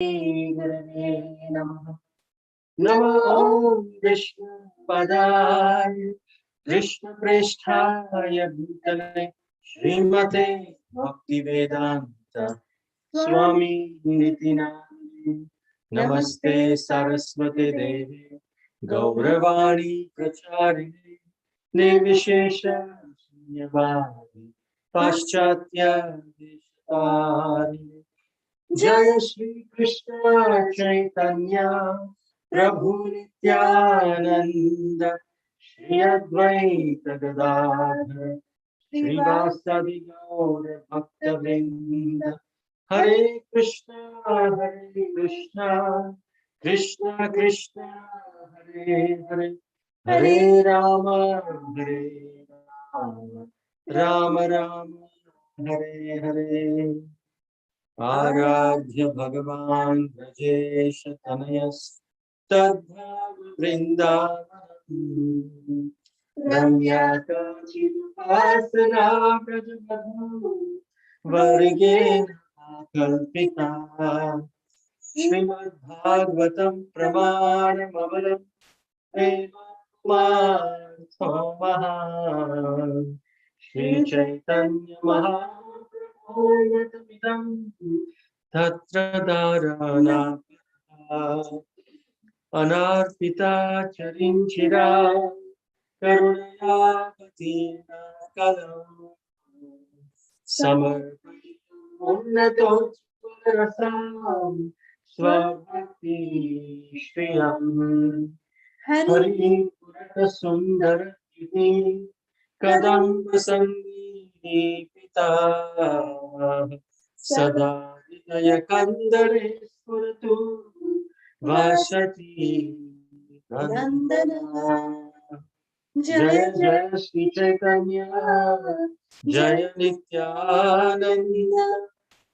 Gurave Namaha. Namo Om Vishnu Padaya Krishna Presthaya Bhutale Srimate Bhaktivedanta Swami Nitinani Namaste Saraswate Devi Gauravani Pracharini Nirvishesha Shunyavadi Paschatya Deshtarini Jaya Sri Krishna Caitanya Prabhu Nityananda Shri Advaita Gadadhar Srivasadi Gaura Bhakta Vrinda Hare Krishna Krishna Krishna Hare Hare Hare Rama Hare Rama Rama Rama Hare Hare Aradhya Bhagavan Brajesh Tanayas Tadbhav Vrindavan Ramya Kachidupasana Brajavadhu Vargena Kalpita Srimad Bhagavatam Pramanam Amalam Prema Thomaha Sri Chaitanya Mahaprabhu Tatra Dharana Anarpita Charinchira Karunaya Patina Kalam Samarpayam Unnato Rasam Swabhakti Shriyam Hari Purata Sundara Iti Kadamba Sangita Sada Vinaya Kandare Suratu Vasati Nandana Jaya Jaya Sri Chaitanya Jaya Nityananda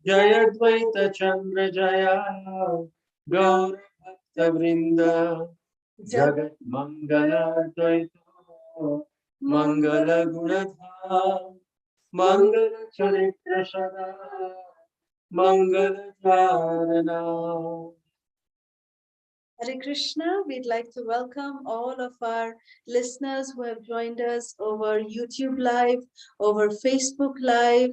Jaya Dvaita Chandra Jaya Gaura Bhakta Vrinda Jagat Mangala Dvaita Mangala Gunadha Mangala Charitra Sada Mangala Dharana. Hare Krishna, we'd like to welcome all of our listeners who have joined us over YouTube Live, over Facebook Live,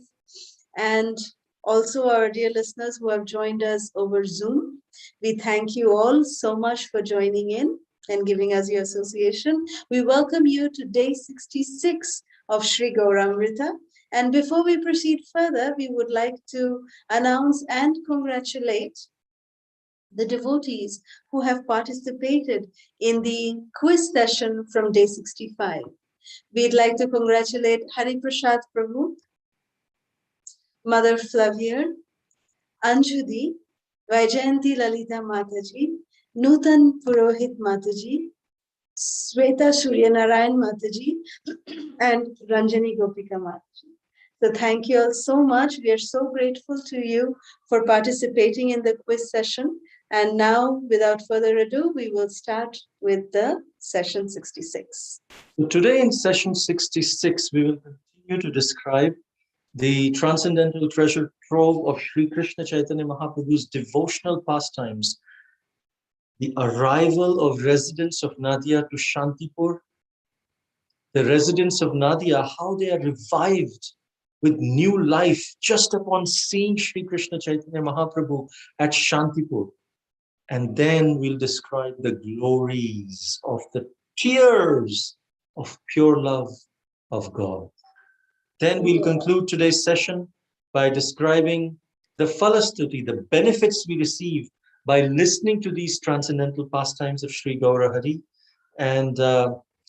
and also our dear listeners who have joined us over Zoom. We thank you all so much for joining in and giving us your association. We welcome you to day 66 of Sri Gauramrita. And before we proceed further, we would like to announce and congratulate the devotees who have participated in the quiz session from day 65. We'd like to congratulate Hari Prasad Prabhu, Mother Flavier, Anjudi, Vaijayanti Lalita Mataji, Nutan Purohit Mataji, Sweta Suryanarayan Mataji, and Ranjani Gopika Mataji. So thank you all so much. We are so grateful to you for participating in the quiz session. And now, without further ado, we will start with the session 66. So today in session 66, we will continue to describe the transcendental treasure trove of Sri Krishna Caitanya Mahaprabhu's devotional pastimes, the arrival of residents of Nadia to Shantipur, the residents of Nadia, how they are revived with new life just upon seeing Sri Krishna Caitanya Mahaprabhu at Shantipur. And then we'll describe the glories of the tears of pure love of God. Then we'll conclude today's session by describing the Phala Stuti, the benefits we receive by listening to these transcendental pastimes of Sri Gaurahari. And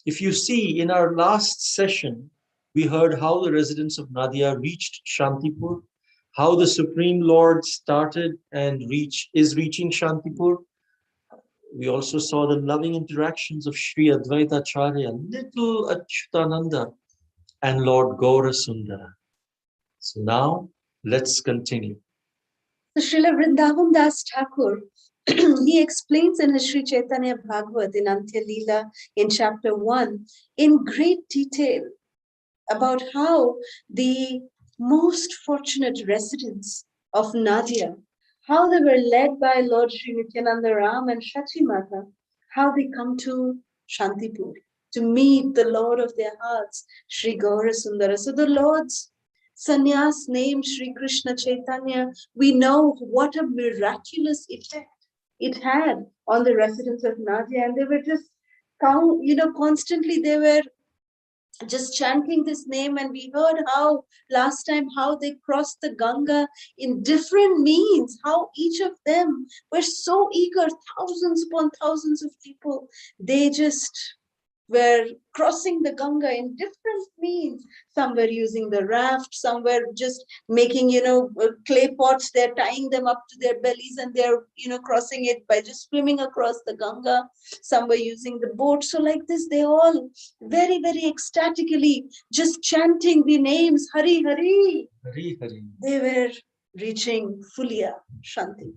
if you see, in our last session, we heard how the residents of Nadia reached Shantipur, how the Supreme Lord started and is reaching Shantipur. We also saw the loving interactions of Sri Advaita Acharya, little Achyutananda, and Lord Gaura Sundara. So now, let's continue. So Srila Vrindavan Das Thakur, he explains in his Sri Chaitanya Bhagavat in Antya Leela in chapter 1 in great detail about how the most fortunate residents of Nadia how they were led by Lord Sri Nityananda Ram and Shachi Mata, how they come to Shantipur to meet the Lord of their hearts, Sri Gaurasundara. So the Lord's sannyas name, Sri Krishna Caitanya, we know what a miraculous effect it had on the residents of Nadia. And they were just, constantly they were just chanting this name, and we heard how last time how they crossed the Ganga in different means, how each of them were so eager, thousands upon thousands of people, they just were crossing the Ganga in different means. Some were using the raft, some were just making, clay pots, they're tying them up to their bellies and they're, crossing it by just swimming across the Ganga. Some were using the boat. So like this, they all very, very ecstatically just chanting the names, Hari, Hari. Hari Hari. They were reaching Fulia, Shanti.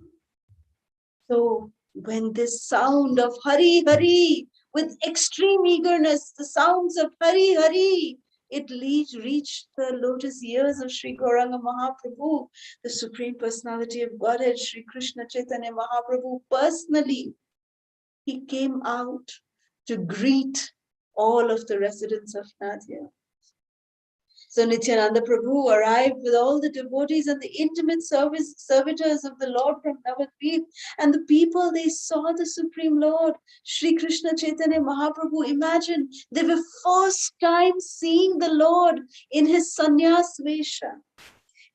So when this sound of Hari, Hari, with extreme eagerness, the sounds of Hari, Hari, it reached the lotus ears of Sri Gauranga Mahaprabhu, the Supreme Personality of Godhead, Sri Krishna Caitanya Mahaprabhu personally. He came out to greet all of the residents of Nadia. So Nityananda Prabhu arrived with all the devotees and the intimate servitors of the Lord from Navadvip. And the people, they saw the Supreme Lord, Sri Krishna Caitanya Mahaprabhu. Imagine, they were first time seeing the Lord in his sannyas vesha.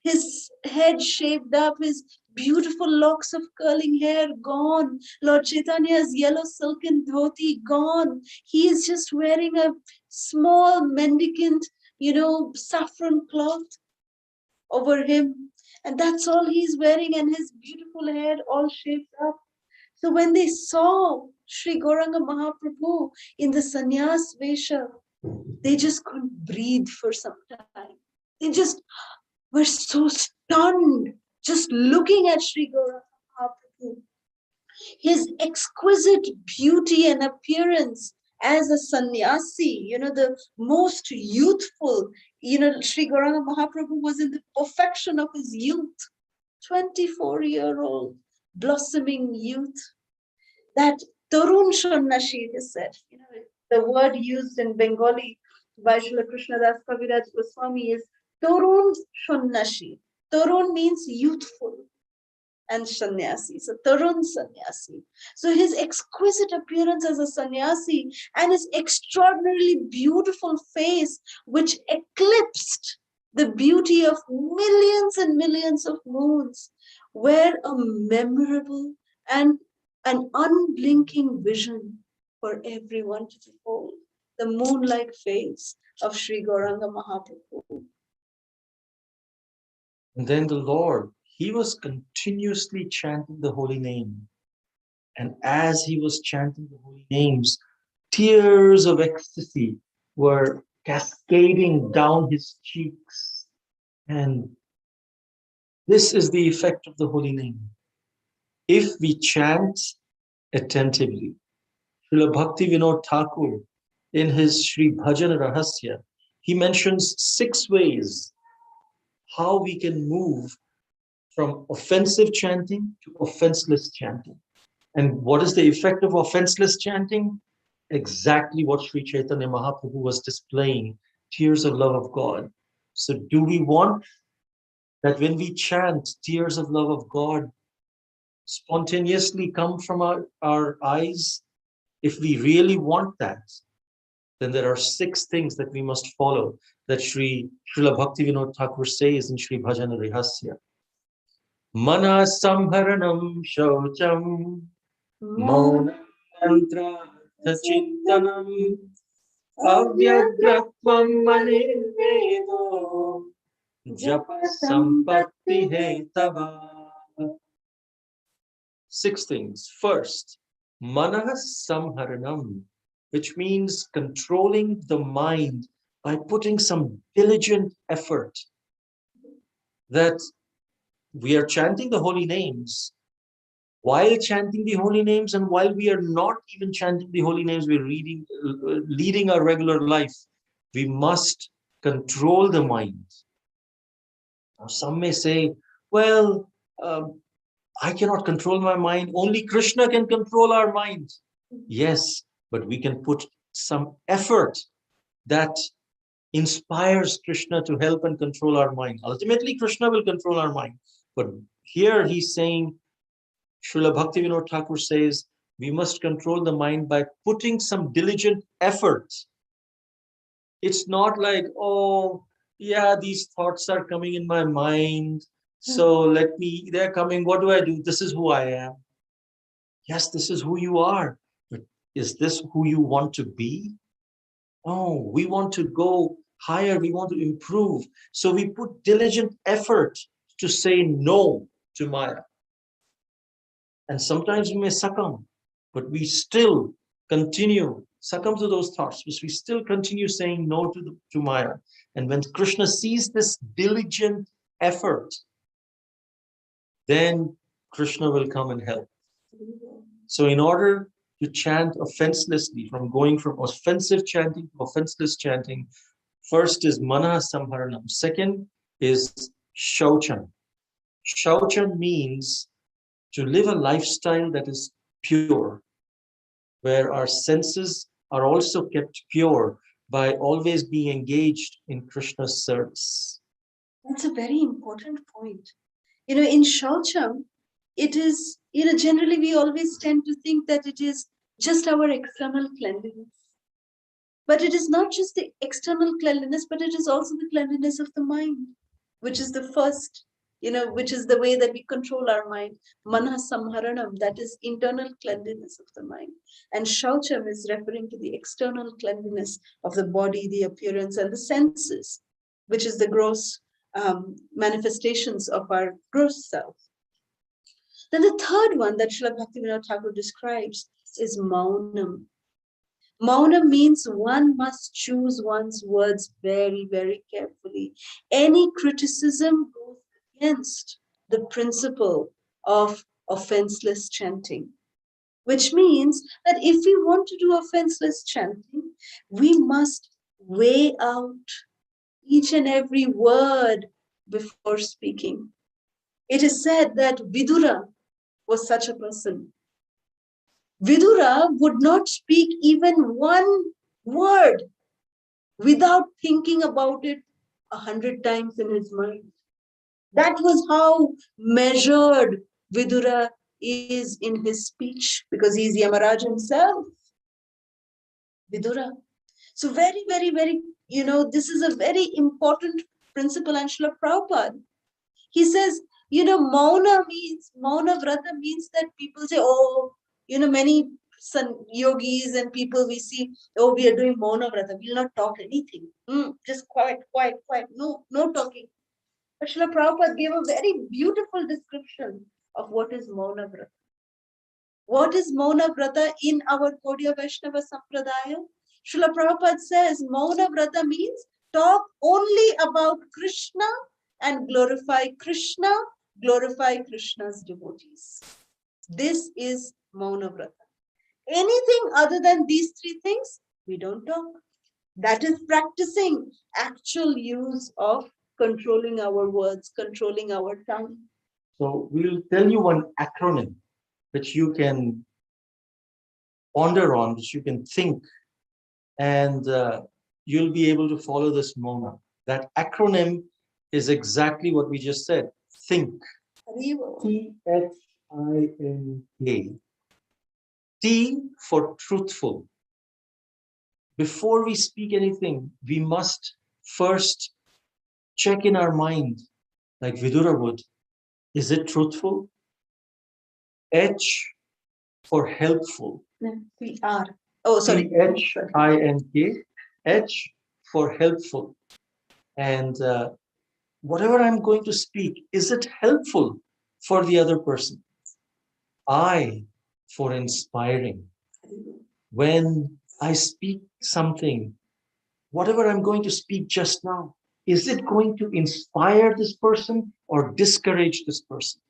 His head shaved up, his beautiful locks of curling hair gone. Lord Chaitanya's yellow silken dhoti gone. He is just wearing a small mendicant, saffron cloth over him. And that's all he's wearing, and his beautiful hair all shaved up. So when they saw Sri Gauranga Mahaprabhu in the sannyas vesha, they just couldn't breathe for some time. They just were so stunned just looking at Sri Gauranga Mahaprabhu. His exquisite beauty and appearance as a sannyasi, the most youthful, Sri Gauranga Mahaprabhu was in the perfection of his youth, 24-year-old blossoming youth. That Tarun Shannashi, it is said, the word used in Bengali by Srila Krishnadas Kaviraj Goswami is Tarun Shannashi. Tarun means youthful, and sannyasi. So Tarun sannyasi. So his exquisite appearance as a sannyasi and his extraordinarily beautiful face, which eclipsed the beauty of millions and millions of moons, were a memorable and an unblinking vision for everyone to behold. The moon-like face of Sri Gauranga Mahaprabhu. And then the Lord, he was continuously chanting the holy name. And as he was chanting the holy names, tears of ecstasy were cascading down his cheeks. And this is the effect of the holy name. If we chant attentively, Srila Bhakti Vinod Thakur, in his Sri Bhajan Rahasya, he mentions 6 ways how we can move from offensive chanting to offenseless chanting. And what is the effect of offenseless chanting? Exactly what Sri Chaitanya Mahaprabhu was displaying, tears of love of God. So do we want that when we chant, tears of love of God spontaneously come from our eyes? If we really want that, then there are 6 things that we must follow that Srila Bhakti Vinod Thakur says in Sri Bhajan Rahasya. Mana samharanam shaucham maunam mantra chintanam avyagratvam manirvedo japa sampatti hetava. 6 things. First, manah samharanam, which means controlling the mind by putting some diligent effort. That we are chanting the holy names. While chanting the holy names and while we are not even chanting the holy names, we're leading our regular life. We must control the mind. Now, some may say, well, I cannot control my mind. Only Krishna can control our mind. Yes, but we can put some effort that inspires Krishna to help and control our mind. Ultimately, Krishna will control our mind. But here he's saying, Srila Bhaktivinoda Thakur says, we must control the mind by putting some diligent effort. It's not like, oh, yeah, these thoughts are coming in my mind. So they're coming. What do I do? This is who I am. Yes, this is who you are. But is this who you want to be? Oh, we want to go higher. We want to improve. So we put diligent effort to say no to Maya. And sometimes we may succumb, but we still succumb to those thoughts, but we still continue saying no to Maya. And when Krishna sees this diligent effort, then Krishna will come and help. So in order to chant offenselessly, from going from offensive chanting to offenseless chanting, first is mana samharanam. Second is shaucham. Shaucham means to live a lifestyle that is pure, where our senses are also kept pure by always being engaged in Krishna's service. That's a very important point. In Shaucham, it is, generally we always tend to think that it is just our external cleanliness. But it is not just the external cleanliness, but it is also the cleanliness of the mind, which is the first, which is the way that we control our mind. Mana samharanam, that is internal cleanliness of the mind. And shaucham is referring to the external cleanliness of the body, the appearance, and the senses, which is the gross manifestations of our gross self. Then the third one that Srila Bhaktivinoda Thakur describes is maunam. Mauna means one must choose one's words very, very carefully. Any criticism goes against the principle of offenseless chanting, which means that if we want to do offenseless chanting, we must weigh out each and every word before speaking. It is said that Vidura was such a person. Vidura would not speak even one word without thinking about it 100 times in his mind. That was how measured Vidura is in his speech, because he is Yamaraj himself. Vidura. So very, very, very, this is a very important principle. And Srila Prabhupada, he says, Mauna Vrata means that people say, oh, many yogis and people we see, oh, we are doing Mauna Vrata, we'll not talk anything. Just quiet, no talking. But Srila Prabhupada gave a very beautiful description of what is Mauna Vrata. What is Mauna Vrata in our Gaudiya Vaishnava Sampradaya? Srila Prabhupada says Mauna Vrata means talk only about Krishna and glorify Krishna's devotees. This is Mauna Vrata. Anything other than these three things, we don't talk. That is practicing actual use of controlling our words, controlling our tongue. So we'll tell you one acronym which you can ponder on, which you can think, and you'll be able to follow this Mona. That acronym is exactly what we just said. Think. T-H-I-N-K. T for truthful. Before we speak anything, we must first check in our mind, like Vidura would. Is it truthful? H for helpful. We are. Oh, sorry. T-H-I-N-K. H for helpful. And whatever I'm going to speak, is it helpful for the other person? I for inspiring. When I speak something, whatever I'm going to speak just now, is it going to inspire this person or discourage this person?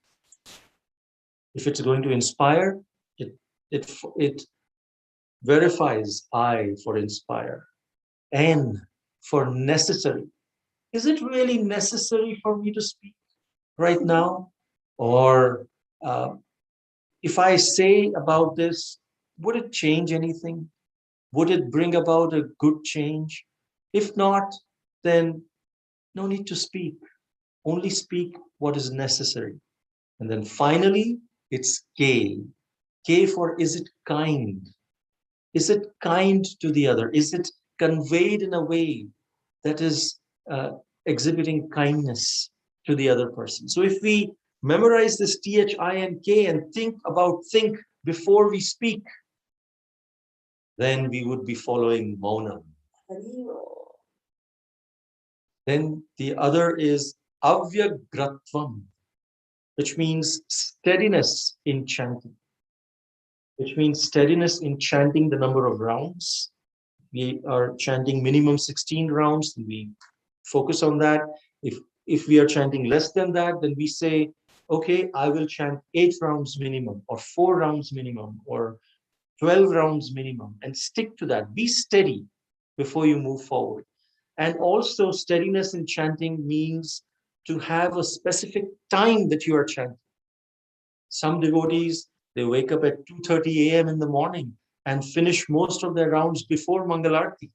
If it's going to inspire, it verifies I for inspire. N for necessary. Is it really necessary for me to speak right now? Or If I say about this, would it change anything? Would it bring about a good change? If not, then no need to speak. Only speak what is necessary. And then finally, it's K. K for is it kind? Is it kind to the other? Is it conveyed in a way that is exhibiting kindness to the other person? So if we memorize this THINK and think before we speak, then we would be following Maunam. Then the other is Avyagratvam, which means steadiness in chanting, the number of rounds. We are chanting minimum 16 rounds, and we focus on that. If we are chanting less than that, then we say, okay, I will chant 8 rounds minimum, or 4 rounds minimum, or 12 rounds minimum, and stick to that. Be steady before you move forward. And also, steadiness in chanting means to have a specific time that you are chanting. Some devotees, they wake up at 2:30 a.m. in the morning and finish most of their rounds before Mangalarti.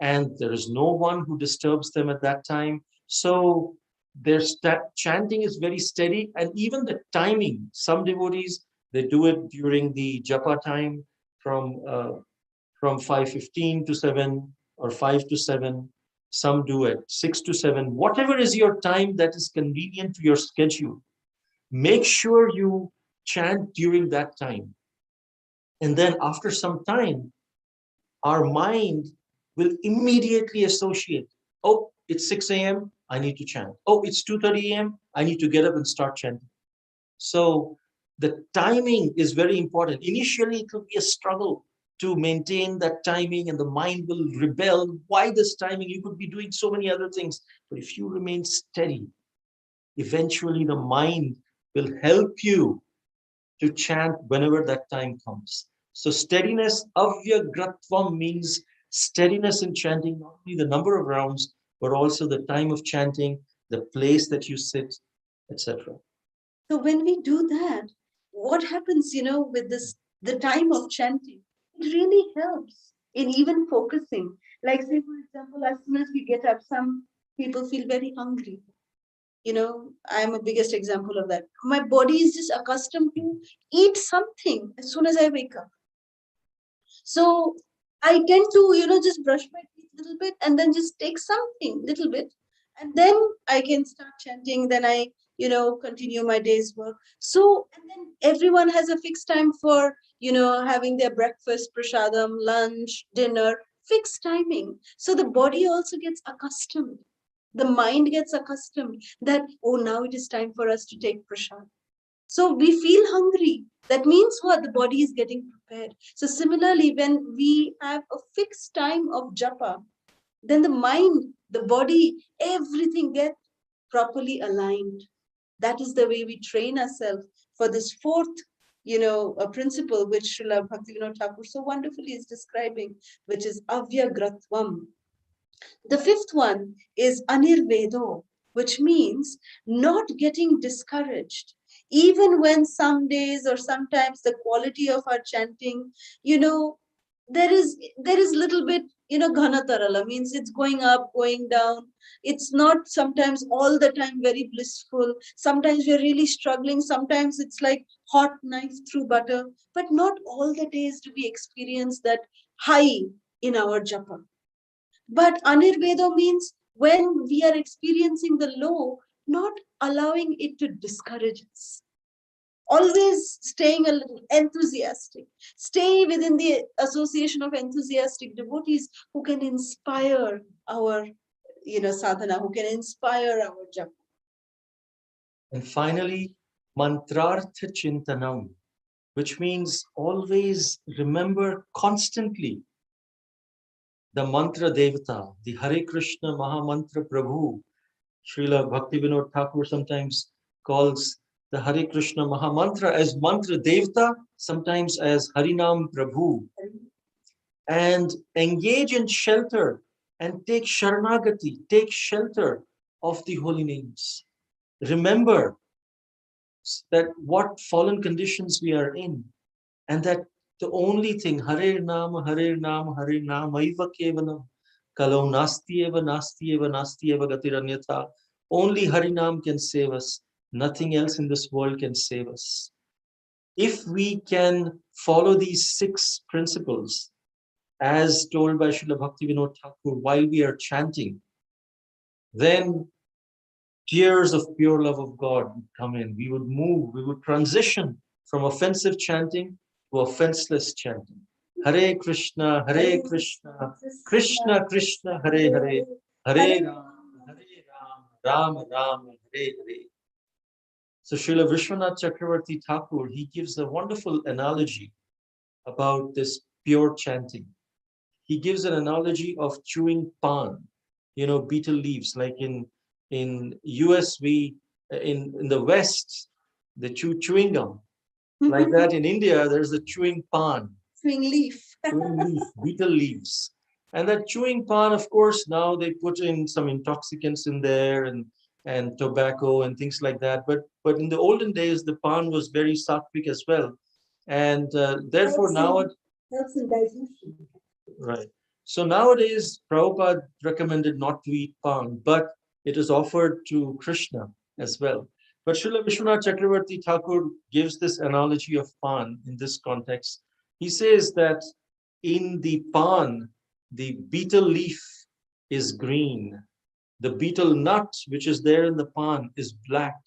And there is no one who disturbs them at that time. So their chanting is very steady. And even the timing, some devotees, they do it during the japa time from 5:15 to 7 or 5 to 7. Some do it 6 to 7. Whatever is your time that is convenient to your schedule, make sure you chant during that time. And then after some time, our mind will immediately associate, oh, it's 6 a.m., I need to chant. Oh, it's 2:30 a.m., I need to get up and start chanting. So the timing is very important. Initially, it will be a struggle to maintain that timing, and the mind will rebel. Why this timing? You could be doing so many other things. But if you remain steady, eventually the mind will help you to chant whenever that time comes. So steadiness, avyagratvam, means steadiness in chanting, not only the number of rounds, but also the time of chanting, the place that you sit, etc. So when we do that, what happens, with this, the time of chanting, it really helps in even focusing. Like, say, for example, as soon as we get up, some people feel very hungry. I'm a biggest example of that. My body is just accustomed to eat something as soon as I wake up. So I tend to, just brush my teeth a little bit and then just take something little bit. And then I can start chanting. Then I, continue my day's work. So, and then everyone has a fixed time for, having their breakfast, prasadam, lunch, dinner, fixed timing. So the body also gets accustomed. The mind gets accustomed that, oh, now it is time for us to take prasad. So we feel hungry. That means what? The body is getting prepared. So similarly, when we have a fixed time of japa, then the mind, the body, everything gets properly aligned. That is the way we train ourselves for this fourth, a principle which Srila Bhaktivinoda Thakur so wonderfully is describing, which is avyagratvam. The fifth one is anirvedo, which means not getting discouraged. Even when some days or sometimes the quality of our chanting, there is little bit, ghanatarala, means it's going up, going down. It's not sometimes all the time very blissful. Sometimes we're really struggling. Sometimes it's like hot knife through butter. But not all the days do we experience that high in our japa. But Anirveda means when we are experiencing the low, not allowing it to discourage us. Always staying a little enthusiastic. Stay within the association of enthusiastic devotees who can inspire our, sadhana, who can inspire our japa. And finally, mantrartha chintanam, which means always remember constantly the mantra devata, the Hare Krishna Mahamantra Prabhu. Srila Bhaktivinoda Thakur sometimes calls the Hare Krishna Mahamantra as mantra devata, sometimes as Harinam Prabhu. And engage in shelter and take Sharanagati, take shelter of the holy names. Remember that what fallen conditions we are in, and that the only thing, Hare Nama, Hare Nama, Hare Nama, Iva Kevalam, Kalau Nastieva, Nastieva, Nastieva Gatiranyatha. Only Harinam can save us. Nothing else in this world can save us. If we can follow these 6 principles, as told by Srila Bhaktivinoda Thakur while we are chanting, then tears of pure love of God would come in. We would move, we would transition from offensive chanting to offenseless chanting. Hare Krishna, Krishna Krishna, Hare Hare, Hare Ram, Ram, Hare Hare. So Srila Vishwanath Chakravarti Thakur, he gives a wonderful analogy about this pure chanting. He gives an analogy of chewing pan, betel leaves. Like in US, in the West, they chew chewing gum. Like that in India, there's the chewing pan. Chewing leaf. Chewing leaf, betel leaves. And that chewing pan, of course, now they put in some intoxicants in there and tobacco and things like that. But in the olden days, the pan was very sattvic as well. And therefore now it helps in digestion. Right. So nowadays, Prabhupada recommended not to eat pan, but it is offered to Krishna as well. But Srila Vishwanath Chakravarti Thakur gives this analogy of pan in this context. He says that in the pan, the betel leaf is green. The betel nut, which is there in the pan, is black.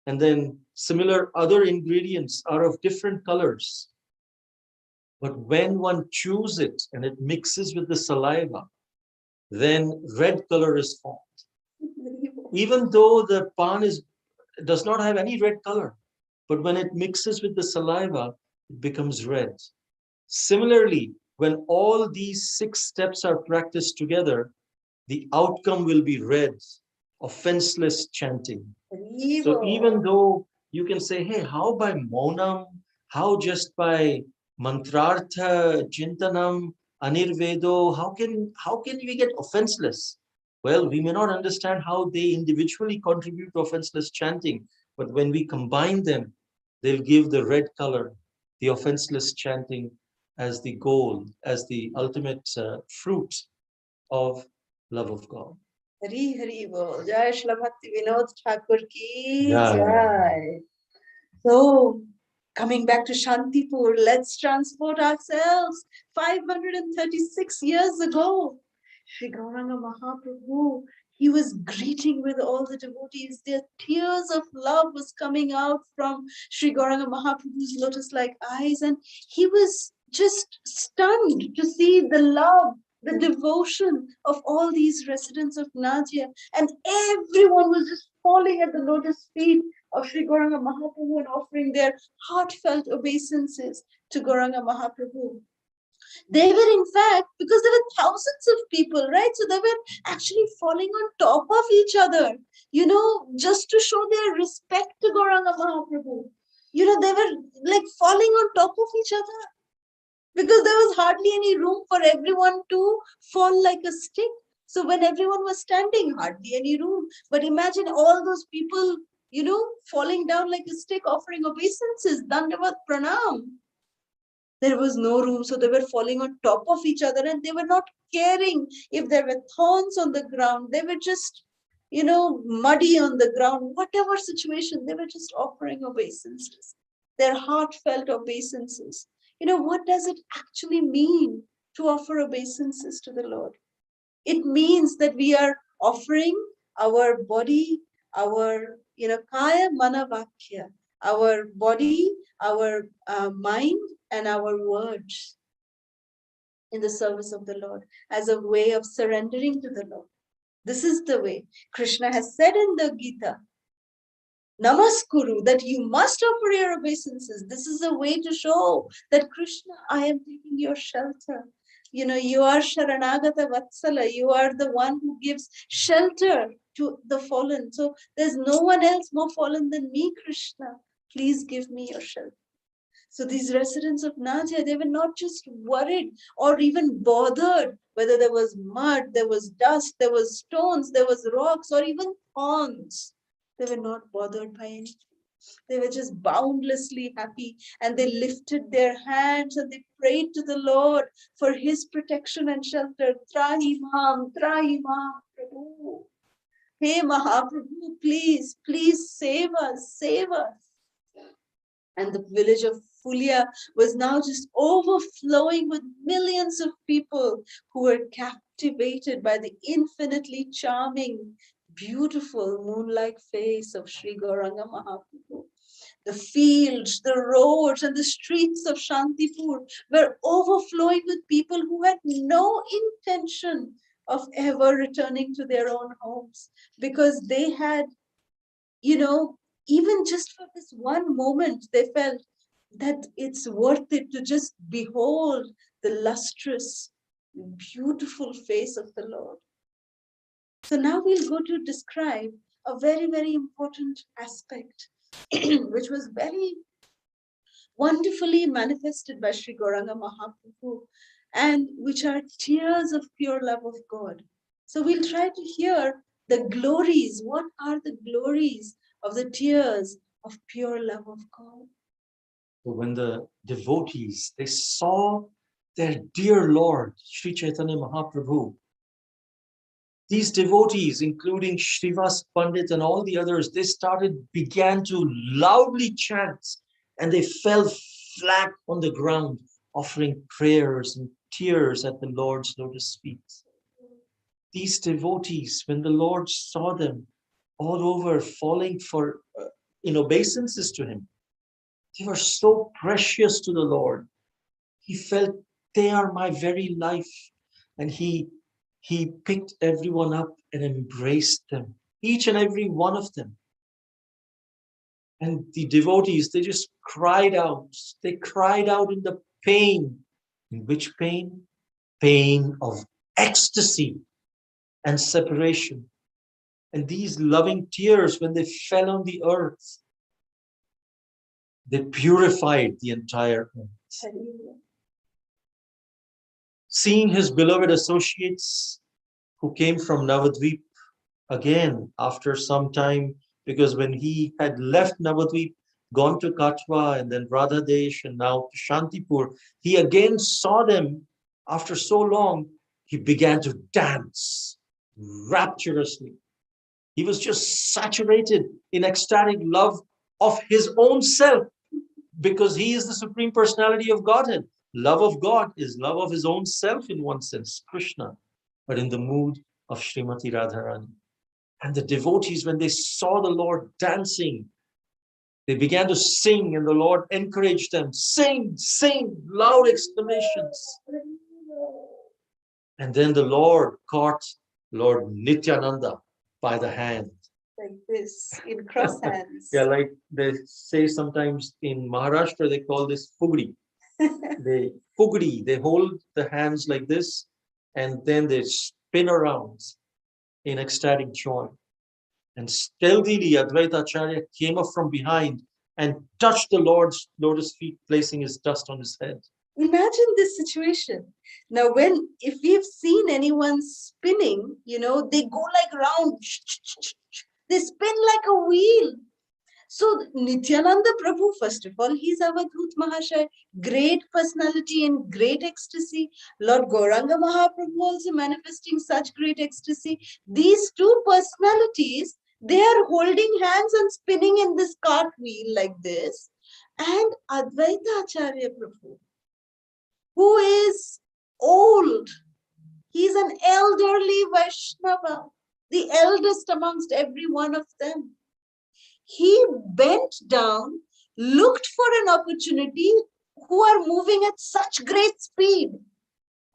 And then similar other ingredients are of different colors. But when one chews it and it mixes with the saliva, then red color is formed. Even though the pan does not have any red color, but when it mixes with the saliva, it becomes red. Similarly, when all these 6 steps are practiced together, the outcome will be red, offenseless chanting. So even though you can say, hey, how by monam, how just by mantrartha, chintanam, anirvedo, how can we get offenseless? Well, we may not understand how they individually contribute to offenseless chanting, but when we combine them, they'll give the red color, the offenseless chanting as the goal, as the ultimate fruit of love of God. Hari Hari Bol. Jai Shri Bhakti Vinod Thakur ki Jai. So, coming back to Shantipur, let's transport ourselves 536 years ago. Sri Gauranga Mahaprabhu, he was greeting with all the devotees. Their tears of love was coming out from Sri Gauranga Mahaprabhu's lotus-like eyes, and he was just stunned to see the love, the devotion of all these residents of Nadia, and everyone was just falling at the lotus feet of Sri Gauranga Mahaprabhu and offering their heartfelt obeisances to Gauranga Mahaprabhu. They were, in fact, because there were thousands of people, right? So they were actually falling on top of each other, just to show their respect to Gauranga Mahaprabhu. They were like falling on top of each other because there was hardly any room for everyone to fall like a stick. So when everyone was standing, hardly any room. But imagine all those people, falling down like a stick, offering obeisances, Dandavat Pranam. There was no room, so they were falling on top of each other, and they were not caring if there were thorns on the ground. They were just, muddy on the ground, whatever situation, they were just offering obeisances, their heartfelt obeisances. What does it actually mean to offer obeisances to the Lord? It means that we are offering our body, our, kaya, mana, vakya, our body, our mind, and our words in the service of the Lord as a way of surrendering to the Lord. This is the way. Krishna has said in the Gita, Namaskuru, that you must offer your obeisances. This is a way to show that Krishna, I am taking your shelter. You are Sharanagata Vatsala. You are the one who gives shelter to the fallen. So there's no one else more fallen than me, Krishna. Please give me your shelter. So these residents of Nadia, they were not just worried or even bothered whether there was mud, there was dust, there was stones, there was rocks, or even thorns. They were not bothered by anything. They were just boundlessly happy, and they lifted their hands and they prayed to the Lord for his protection and shelter. Trahimam, Trahimam, Prabhu. Hey Mahaprabhu, please, please save us, save us. And the village of Fulia was now just overflowing with millions of people who were captivated by the infinitely charming, beautiful moon-like face of Sri Gauranga Mahaprabhu. The fields, the roads, and the streets of Shantipur were overflowing with people who had no intention of ever returning to their own homes, because they had, even just for this one moment, they felt that it's worth it to just behold the lustrous, beautiful face of the Lord. So now we'll go to describe a very, very important aspect, which was very wonderfully manifested by Sri Gauranga Mahaprabhu, and which are tears of pure love of God. So we'll try to hear the glories. What are the glories of the tears of pure love of God? When the devotees, they saw their dear Lord, Sri Chaitanya Mahaprabhu, these devotees, including Srivas Pandit and all the others, they began to loudly chant, and they fell flat on the ground, offering prayers and tears at the Lord's lotus feet. These devotees, when the Lord saw them all over falling for in obeisances to him, they were so precious to the Lord. He felt they are my very life. And he picked everyone up and embraced them, each and every one of them. And the devotees, they just cried out. They cried out in the pain. In which pain? Pain of ecstasy and separation. And these loving tears, when they fell on the earth, they purified the entire earth. Seeing his beloved associates who came from Navadvip again after some time, because when he had left Navadvip, gone to Katwa and then Radhadesh and now to Shantipur, he again saw them after so long. He began to dance rapturously. He was just saturated in ecstatic love of his own self, because he is the Supreme Personality of Godhead. Love of God is love of his own self in one sense, Krishna, but in the mood of Srimati Radharani. And the devotees, when they saw the Lord dancing, they began to sing, and the Lord encouraged them. Sing, sing, loud exclamations. And then the Lord caught Lord Nityananda by the hand. Like this, in cross hands. Yeah, like they say sometimes in Maharashtra, they call this fugri. They hold the hands like this, and then they spin around in ecstatic joy. And stealthily, Advaita Acharya came up from behind and touched the Lord's lotus feet, placing his dust on his head. Imagine this situation. Now, if we've seen anyone spinning, they go like round. They spin like a wheel. So Nityananda Prabhu, first of all, he's Avadhut Mahashaya, great personality and great ecstasy. Lord Gauranga Mahaprabhu also manifesting such great ecstasy. These two personalities, they are holding hands and spinning in this cartwheel like this. And Advaita Acharya Prabhu, who is old, he's an elderly Vaishnava, the eldest amongst every one of them. He bent down, looked for an opportunity, who are moving at such great speed.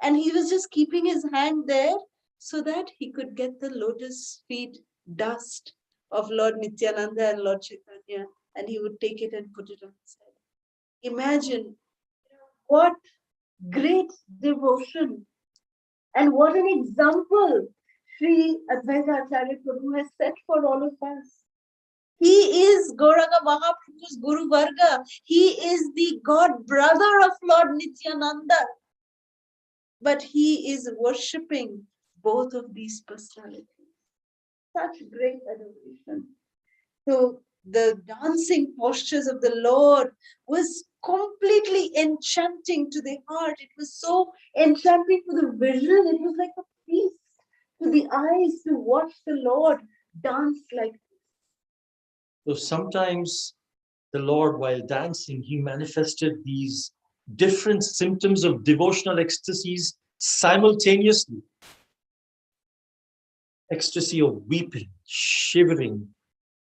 And he was just keeping his hand there so that he could get the lotus feet dust of Lord Nityananda and Lord Chaitanya, and he would take it and put it on his head. Imagine what great devotion and what an example Sri Advaita Acharya Prabhu has set for all of us. He is Gauranga Mahaprabhu's Guru Varga. He is the God brother of Lord Nityananda. But he is worshipping both of these personalities. Such great adoration. So the dancing postures of the Lord was completely enchanting to the heart. It was so enchanting for the vision. It was like a feast to the eyes to watch the Lord dance like this. So sometimes the Lord, while dancing, he manifested these different symptoms of devotional ecstasies simultaneously. Ecstasy of weeping, shivering,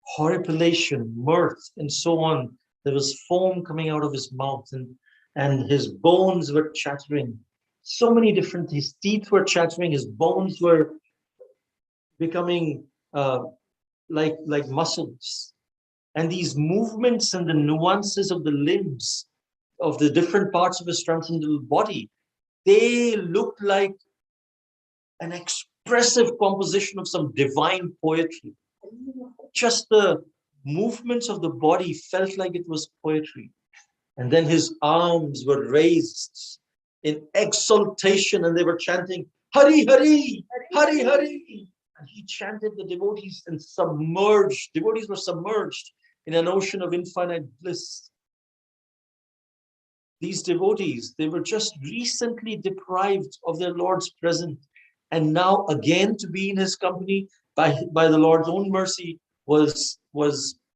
horripilation, mirth, and so on. There was foam coming out of his mouth, and his bones were chattering. So many different, his teeth were chattering, his bones were becoming like muscles. And these movements and the nuances of the limbs of the different parts of his transcendental body, they looked like an expressive composition of some divine poetry. Just the movements of the body felt like it was poetry. And then his arms were raised in exaltation and they were chanting, Hari Hari, Hari Hari. And he chanted the devotees and submerged, devotees were submerged in an ocean of infinite bliss. These devotees, they were just recently deprived of their Lord's presence. And now again to be in his company by the Lord's own mercy was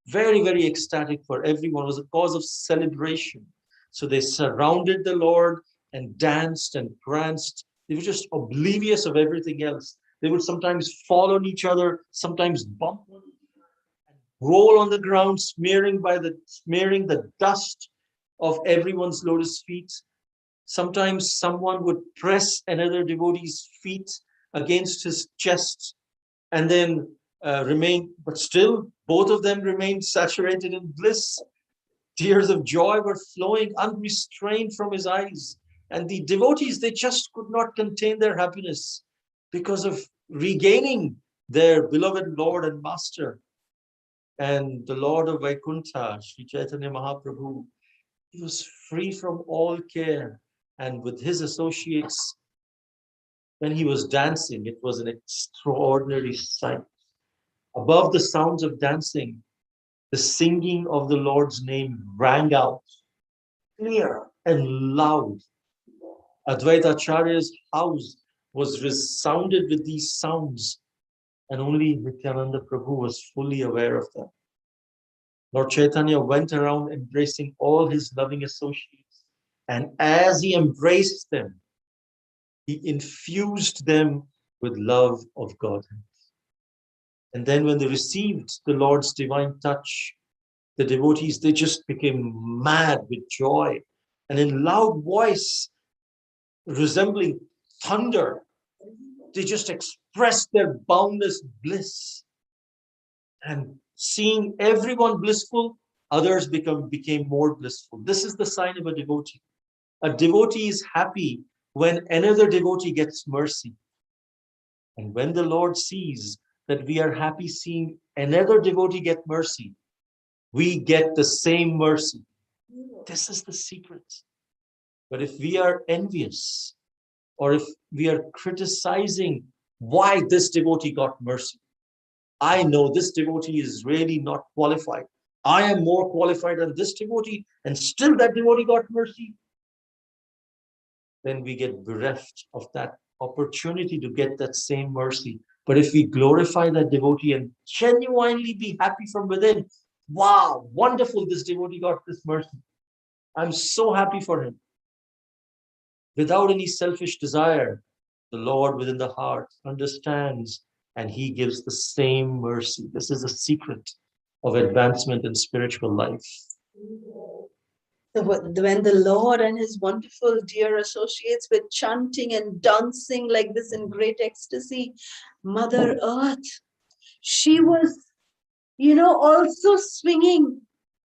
very, very ecstatic for everyone. It was a cause of celebration. So they surrounded the Lord and danced and pranced. They were just oblivious of everything else. They would sometimes fall on each other, sometimes bump on each other, and roll on the ground, smearing the dust of everyone's lotus feet. Sometimes someone would press another devotee's feet against his chest and then remain, but still both of them remained saturated in bliss. Tears of joy were flowing unrestrained from his eyes. And the devotees, they just could not contain their happiness because of regaining their beloved Lord and Master. And the Lord of Vaikuntha, Sri Chaitanya Mahaprabhu, he was free from all care. And with his associates, when he was dancing, it was an extraordinary sight. Above the sounds of dancing, the singing of the Lord's name rang out, clear and loud. Advaita Acharya's house was resounded with these sounds, and only Nityananda Prabhu was fully aware of them. Lord Chaitanya went around embracing all his loving associates, and as he embraced them, he infused them with love of God. And then when they received the Lord's divine touch, the devotees, they just became mad with joy. And in loud voice, resembling thunder, they just expressed their boundless bliss. And seeing everyone blissful, others became more blissful. This is the sign of a devotee. A devotee is happy when another devotee gets mercy. And when the Lord sees that we are happy seeing another devotee get mercy, we get the same mercy. This is the secret. But if we are envious, or if we are criticizing why this devotee got mercy, I know this devotee is really not qualified. I am more qualified than this devotee, and still that devotee got mercy. Then we get bereft of that opportunity to get that same mercy. But if we glorify that devotee and genuinely be happy from within, wow, wonderful, this devotee got this mercy. I'm so happy for him. Without any selfish desire, the Lord within the heart understands and he gives the same mercy. This is a secret of advancement in spiritual life. So when the Lord and his wonderful dear associates were chanting and dancing like this in great ecstasy, Mother Earth, she was, also swinging.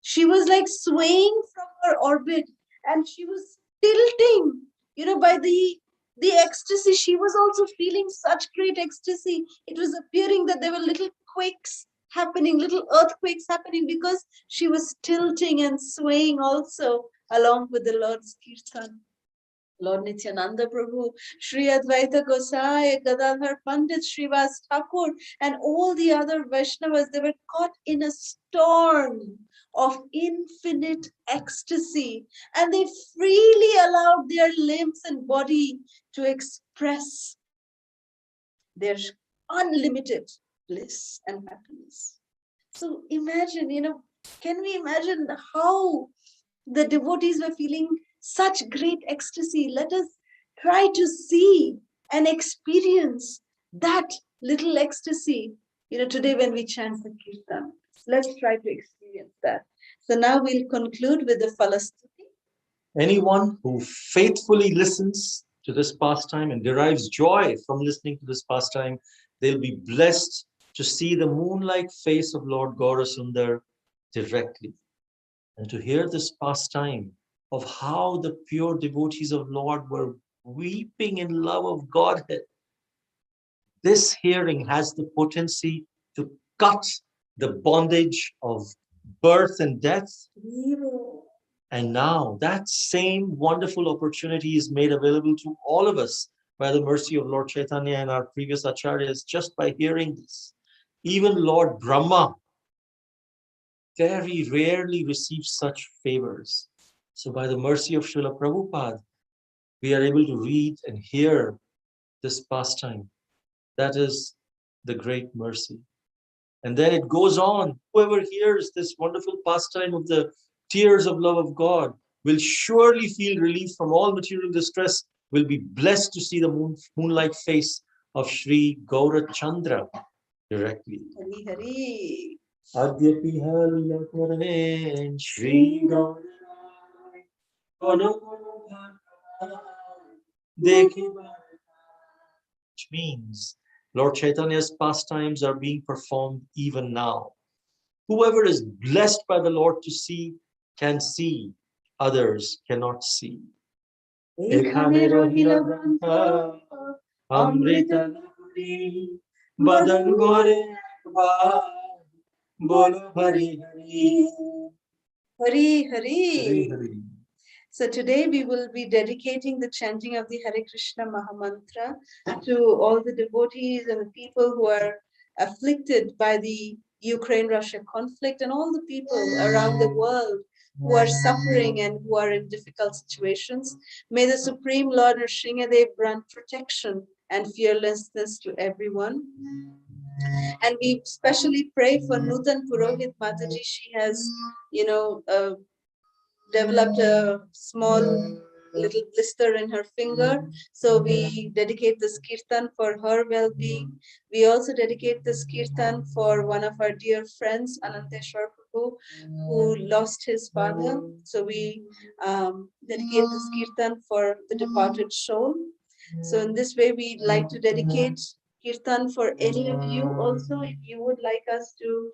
She was like swaying from her orbit and she was tilting, by the ecstasy. She was also feeling such great ecstasy. It was appearing that there were little quakes happening, little earthquakes happening, because she was tilting and swaying also along with the Lord's Kirtan. Lord Nityananda Prabhu, Sri Advaita Gosai, Gadadhar Pandit, Srivas Thakur, and all the other Vaishnavas, they were caught in a storm of infinite ecstasy, and they freely allowed their limbs and body to express their unlimited bliss and happiness. So imagine, can we imagine how the devotees were feeling such great ecstasy? Let us try to see and experience that little ecstasy, today when we chant the Kirtan. Let's try to experience that. So now we'll conclude with the Phala Stuti. Anyone who faithfully listens to this pastime and derives joy from listening to this pastime, they'll be blessed to see the moon-like face of Lord Gaurasundar directly. And to hear this pastime of how the pure devotees of Lord were weeping in love of Godhead. This hearing has the potency to cut the bondage of birth and death. And now that same wonderful opportunity is made available to all of us by the mercy of Lord Chaitanya and our previous acharyas, just by hearing this. Even Lord Brahma very rarely receives such favors. So by the mercy of Srila Prabhupada, we are able to read and hear this pastime. That is the great mercy. And then it goes on. Whoever hears this wonderful pastime of the tears of love of God will surely feel relief from all material distress, will be blessed to see the moonlight face of Sri Gaurachandra directly. Hari Hari. Adyapi halila karaven Shri Gaurachandra which means Lord Chaitanya's pastimes are being performed even now. Whoever is blessed by the Lord to see can see, others cannot see. Amrita Badan Gore Bolo Hari Hari. Hari Hari. So today we will be dedicating the chanting of the Hare Krishna Mahamantra to all the devotees and the people who are afflicted by the Ukraine-Russia conflict and all the people around the world who are suffering and who are in difficult situations. May the Supreme Lord Nrsingadev grant protection and fearlessness to everyone. And we especially pray for Nutan Purohit Mataji. She has, developed a small little blister in her finger. So we dedicate this kirtan for her well-being. We also dedicate this kirtan for one of our dear friends, Ananteshwar Prabhu, who lost his father. So we dedicate this kirtan for the departed soul. So in this way, we'd like to dedicate kirtan for any of you also. If you would like us to,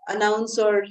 announce or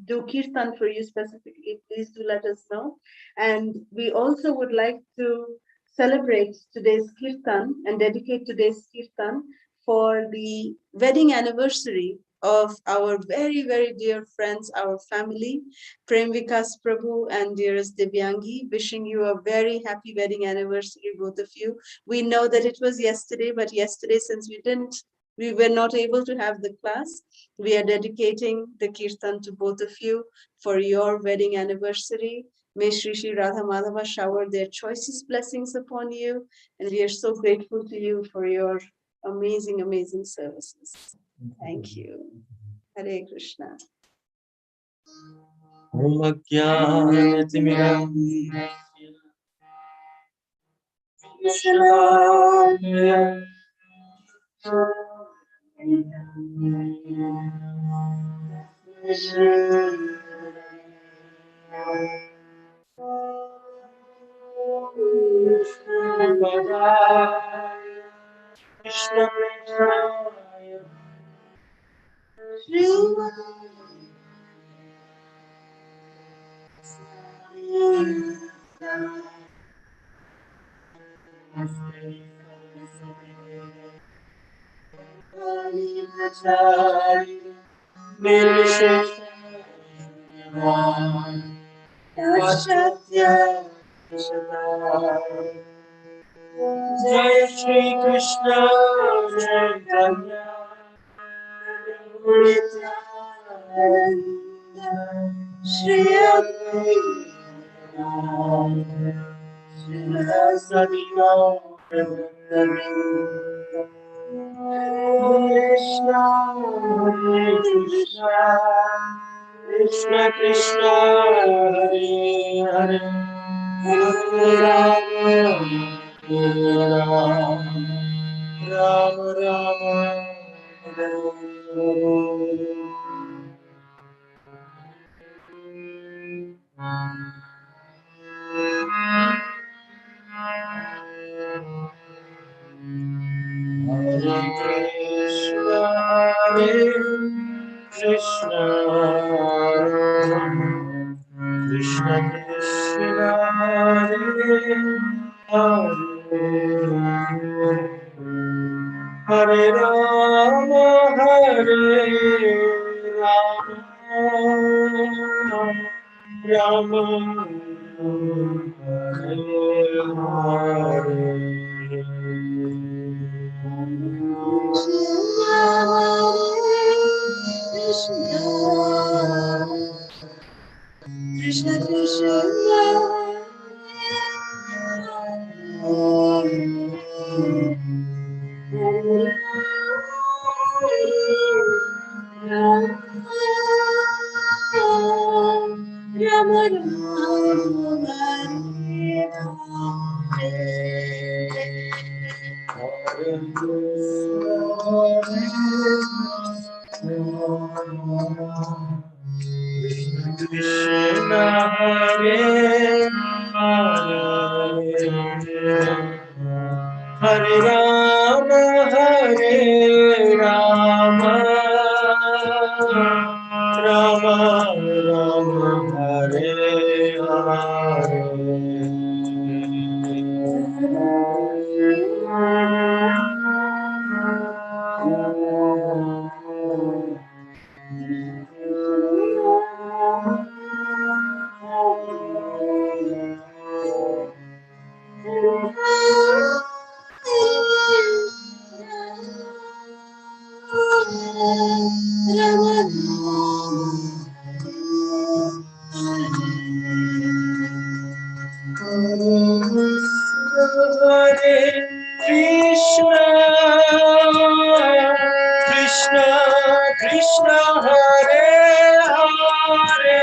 do kirtan for you specifically, please do let us know. And we also would like to celebrate today's kirtan and dedicate today's kirtan for the wedding anniversary of our very, very dear friends, our family, Prem Vikas Prabhu and dearest Divyangi, wishing you a very happy wedding anniversary, both of you. We know that it was yesterday, but yesterday, since we were not able to have the class, we are dedicating the kirtan to both of you for your wedding anniversary. May Shri Shri Radha Madhava shower their choicest blessings upon you. And we are so grateful to you for your amazing, amazing services. Thank you. Hare Krishna. Krishna Paschatya Jai Shri Krishna Caitanya Nityananda Shri Krishna Krishna Krishna Krishna Hare Hare Hare Rama Rama Hare Krishna Krishna Krishna Hare Hare Hare Rama Rama Hare Krishna Krishna Krishna Hare Hare Rama Rama Rama Hare Krishna Krishna Krishna Hare Hare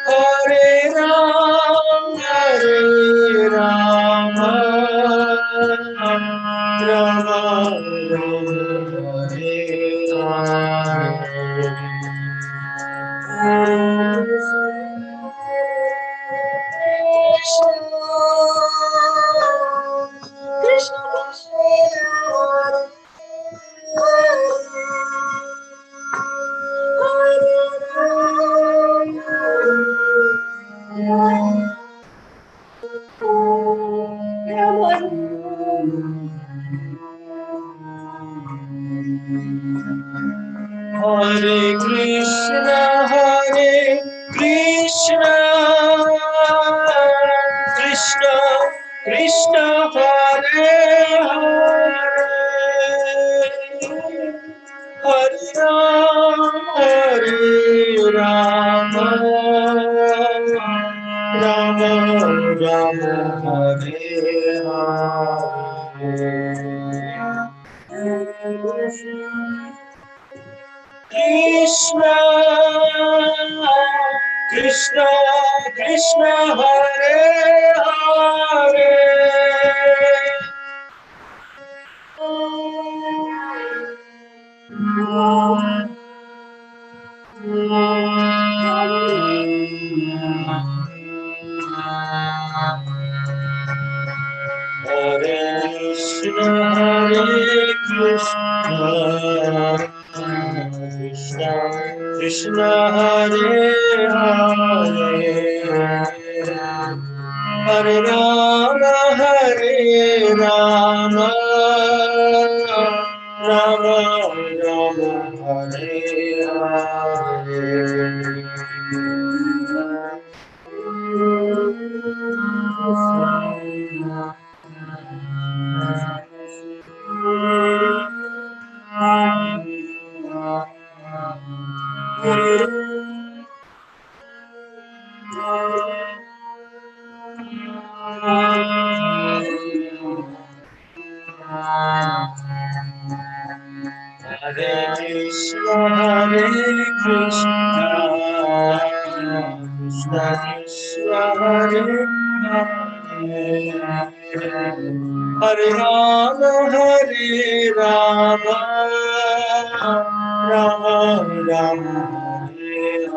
Hare Rama Rama Hare Krishna Hare Krishna Krishna Krishna Hare Hare Hare Rama Rama Rama Hare Hare Krishna Krishna Krishna Hare Hare Hare Krishna Krishna Krishna Hare Hare Hare Rama Rama Rama Hare Hare Hare Rama, Hare Rama, Rama Rama, Hare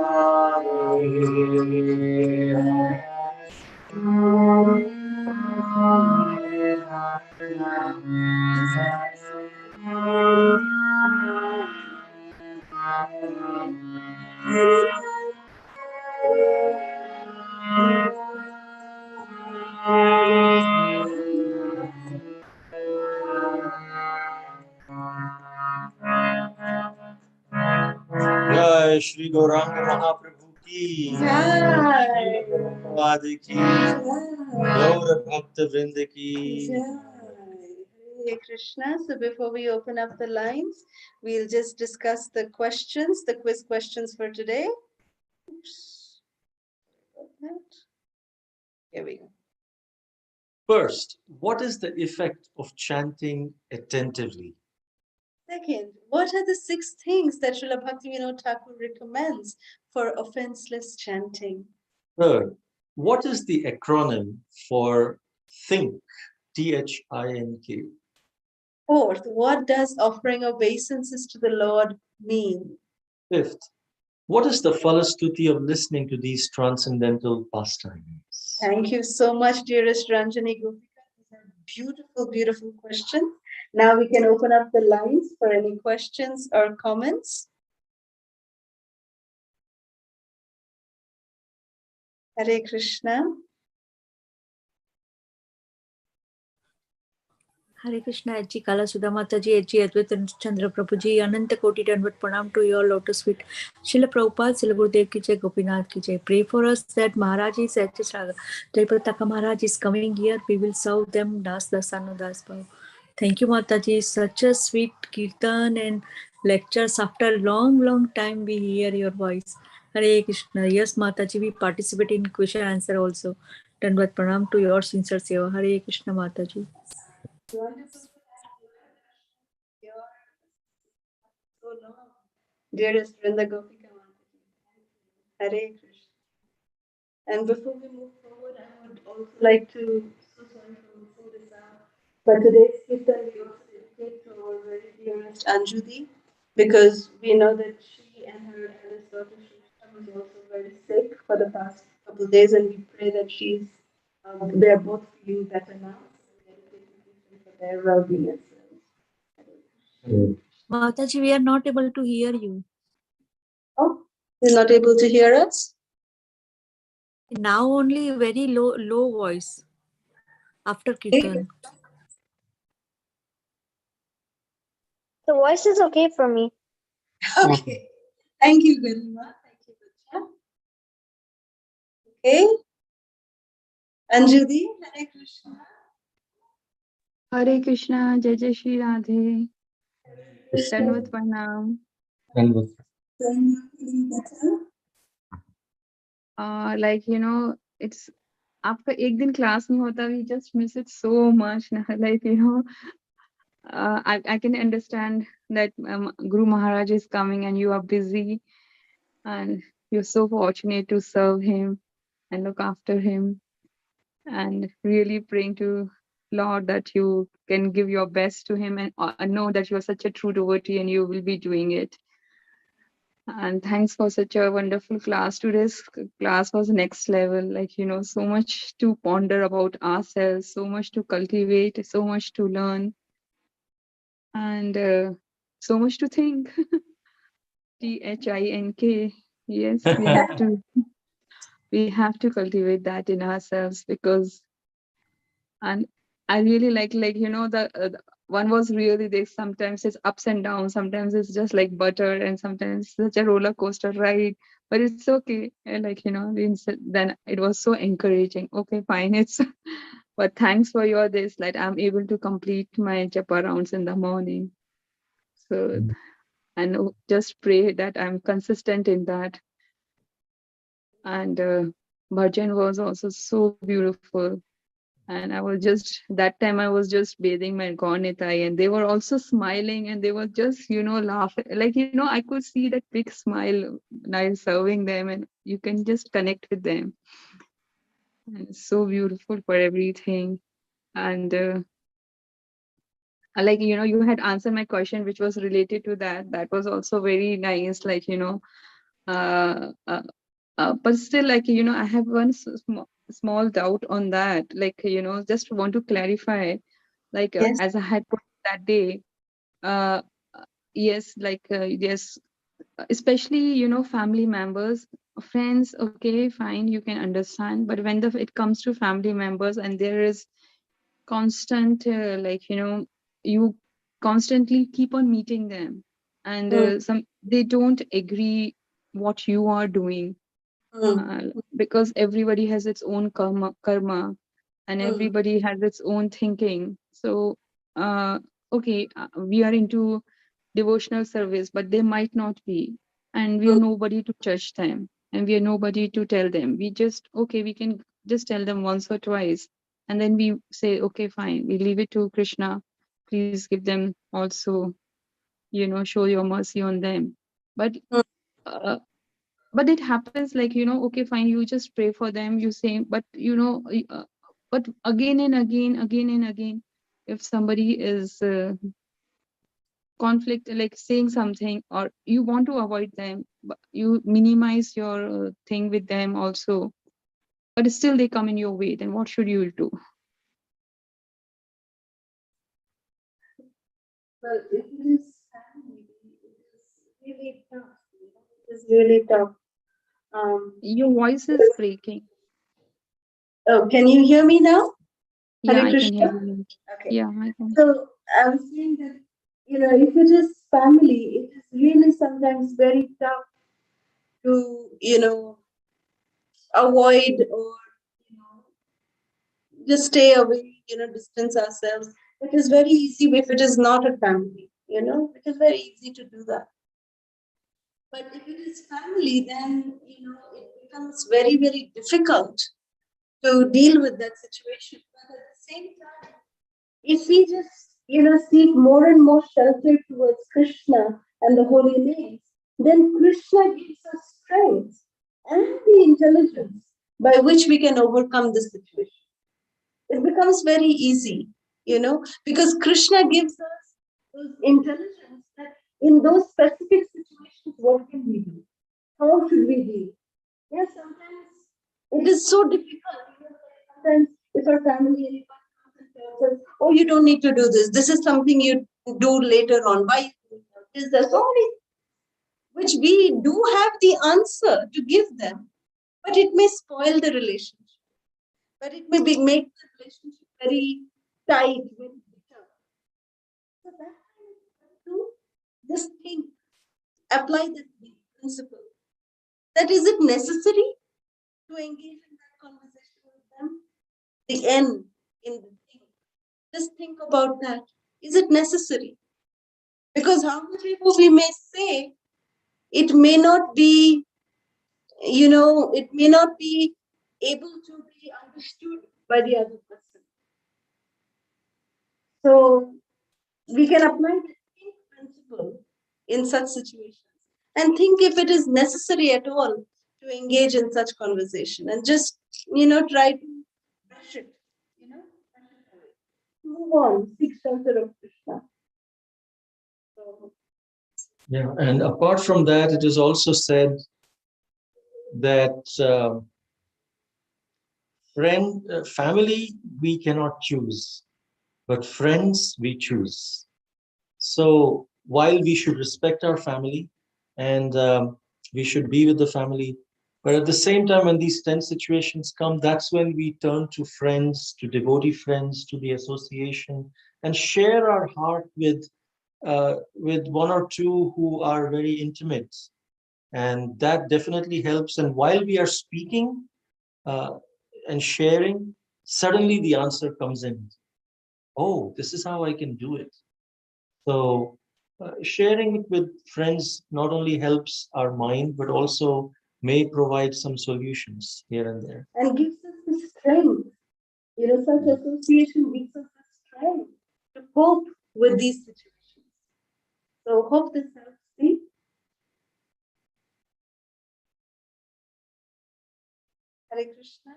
Jai Shri Gauramrita Mahaprabhu ki Jai, Prabhupada ki Gaura Bhakta Vrinda ki Hare Krishna. So before we open up the lines, we'll just discuss the questions, the quiz questions for today. Oops. Here we go. First, what is the effect of chanting attentively? Second, what are the 6 things that Srila Bhaktivinoda Thakur recommends for offenseless chanting? Third, what is the acronym for THINK? THINK. Fourth, what does offering obeisances to the Lord mean? Fifth, what is the Phala Stuti of listening to these transcendental pastimes? Thank you so much, dearest Ranjani Gopika. These are beautiful, beautiful questions. Now we can open up the lines for any questions or comments. Hare Krishna. Hare Krishna, Aji Kala Sudha Mataji, Aji Advaita Chandra Prabhuji, Ananta Koti Danvat Pranam to your lotus feet. Srila Prabhupada, Srila Gurudev ki jai, Gopinath ki jai. Pray for us that Maharaj is at Jai Prataka Maharaj is coming here. We will serve them Das Dasanu Das Bhav. Thank you, Mataji. Such a sweet kirtan and lectures. After a long, long time, we hear your voice. Hare Krishna. Yes, Mataji, we participate in question answer also. Danvat Pranam to your sincere seva. Hare Krishna, Mataji. Wonderful. So long. Dearest Vrinda Gopika Mataji. Hare Krishna. And before we move forward, I would also like to, so sorry for missing this out, but today's kirtan we also dedicate to our very dearest Anjudi, because we know that she and her eldest daughter Shrishta was also very sick for the past couple of days, and we pray that they're both feeling better now. So we dedicate the kirtan for their well-being as well. Mataji, we are not able to hear you. Oh, you're not able to hear us? Now only very low voice after kirtan. The voice is okay for me. Okay. Thank you, Garima. Thank you, Bacha. Okay. Anjudi, Hare Krishna. Hare Krishna, Jai Jai Shri Radhe, Danvat Pranam. Like, it's after ek din class nahi hota, we just miss it so much. Like, I can understand that Guru Maharaj is coming and you are busy and you're so fortunate to serve him and look after him, and really praying to Lord that you can give your best to him, and know that you are such a true devotee and you will be doing it. And thanks for such a wonderful class. Today's class was next level, like, so much to ponder about ourselves, so much to cultivate, so much to learn, and so much to think. THINK. Yes, we have to cultivate that in ourselves, because, and I really like, the one was really there. Sometimes it's ups and downs, sometimes it's just like butter, and sometimes such a roller coaster ride, but it's okay. And then it was so encouraging. Okay, fine, it's but thanks for your this, like I'm able to complete my japa rounds in the morning. So, and just pray that I'm consistent in that. And bhajan was also so beautiful. And I was just, that time I was just bathing my Gaurnitai, and they were also smiling, and they were just, laughing. Like, I could see that big smile while serving them, and you can just connect with them. And it's so beautiful for everything. And like, you had answered my question, which was related to that. That was also very nice. Like, uh, uh, but still, like, I have one small doubt on that. Like, just want to clarify, like, Yes. as I had put that day, uh, yes, like, yes, especially, family members, friends, okay, fine, you can understand. But when it comes to family members, and there is constant, like, you constantly keep on meeting them, and Mm, they don't agree what you are doing, mm, because everybody has its own karma, and mm, everybody has its own thinking. So okay, we are into devotional service, but they might not be, and we are mm, nobody to judge them, and we are nobody to tell them. We just, okay, we can just tell them once or twice, and then we say, okay, fine, we leave it to Krishna. Please give them also, show your mercy on them. But mm. uh, but it happens, like, okay, fine, you just pray for them, you say, but but again and again, if somebody is conflict, like saying something, or you want to avoid them, but you minimize your thing with them also, but still they come in your way, then what should you do? Well, if it is family, it is really tough. It is really tough. Your voice is breaking. Oh, can you hear me now? Yeah, Hare I can hear Krishna. you. Okay. Yeah, I can. So I was saying that, if it is family, it is really sometimes very tough to, avoid or, just stay away, distance ourselves. It is very easy if it is not a family, it is very easy to do that. But if it is family, then, it becomes very, very difficult to deal with that situation. But at the same time, if we just, seek more and more shelter towards Krishna and the holy names, then Krishna gives us strength and the intelligence by which we can overcome this situation. It becomes very easy, because Krishna gives us those intelligence that in those specific situations, what can we do? How should we deal? Yes, sometimes it is so difficult. Sometimes if our family anyone comes and tells us, "Oh, you don't need to do this. This is something you do later on." Why is there so many which we do have the answer to give them, but it may spoil the relationship. But it may make the relationship very tight, very bitter. So that time to just think, apply that principle. That is it necessary to engage in that conversation with them? The end in the thing. Just think about that. Is it necessary? Because how much ever we may say, it may not be, it may not be able to be understood by the other person. So we can apply the think principle in such situations and think if it is necessary at all to engage in such conversation, and just, try to brush it, brush it away. Move on, seek shelter of Krishna. So, Yeah, and apart from that, it is also said that family we cannot choose, but friends we choose. So while we should respect our family and we should be with the family, but at the same time, when these tense situations come, that's when we turn to friends, to devotee friends, to the association, and share our heart with one or two who are very intimate, and that definitely helps. And while we are speaking uh, and sharing, suddenly the answer comes in. Oh, this is how I can do it. So sharing it with friends not only helps our mind, but also may provide some solutions here and there. and gives us the strength, Such association gives us the strength to cope with these situations. So hope this helps me. Hare Krishna.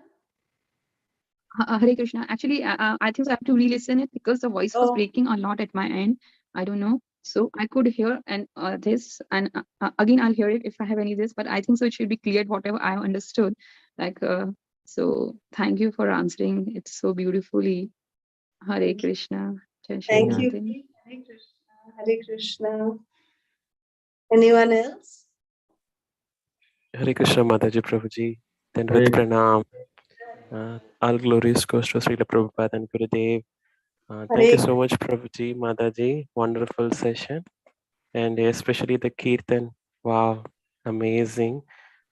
Hare Krishna. Actually, I think I have to re-listen it because the voice was breaking a lot at my end. I don't know. So I could hear and this, and again I'll hear it if I have any this. But I think so it should be cleared whatever I understood. Like so, thank you for answering it so beautifully. Hare Krishna. Jai Shri Thank you. Radhe. Hare Krishna. Hare Krishna. Anyone else? Hare Krishna Mataji Prabhuji. Then with pranam. All glories goes to Srila Prabhupada and Gurudev. Thank you so much, Prabhuji, Mataji. Wonderful session. And especially the Kirtan. Wow, amazing.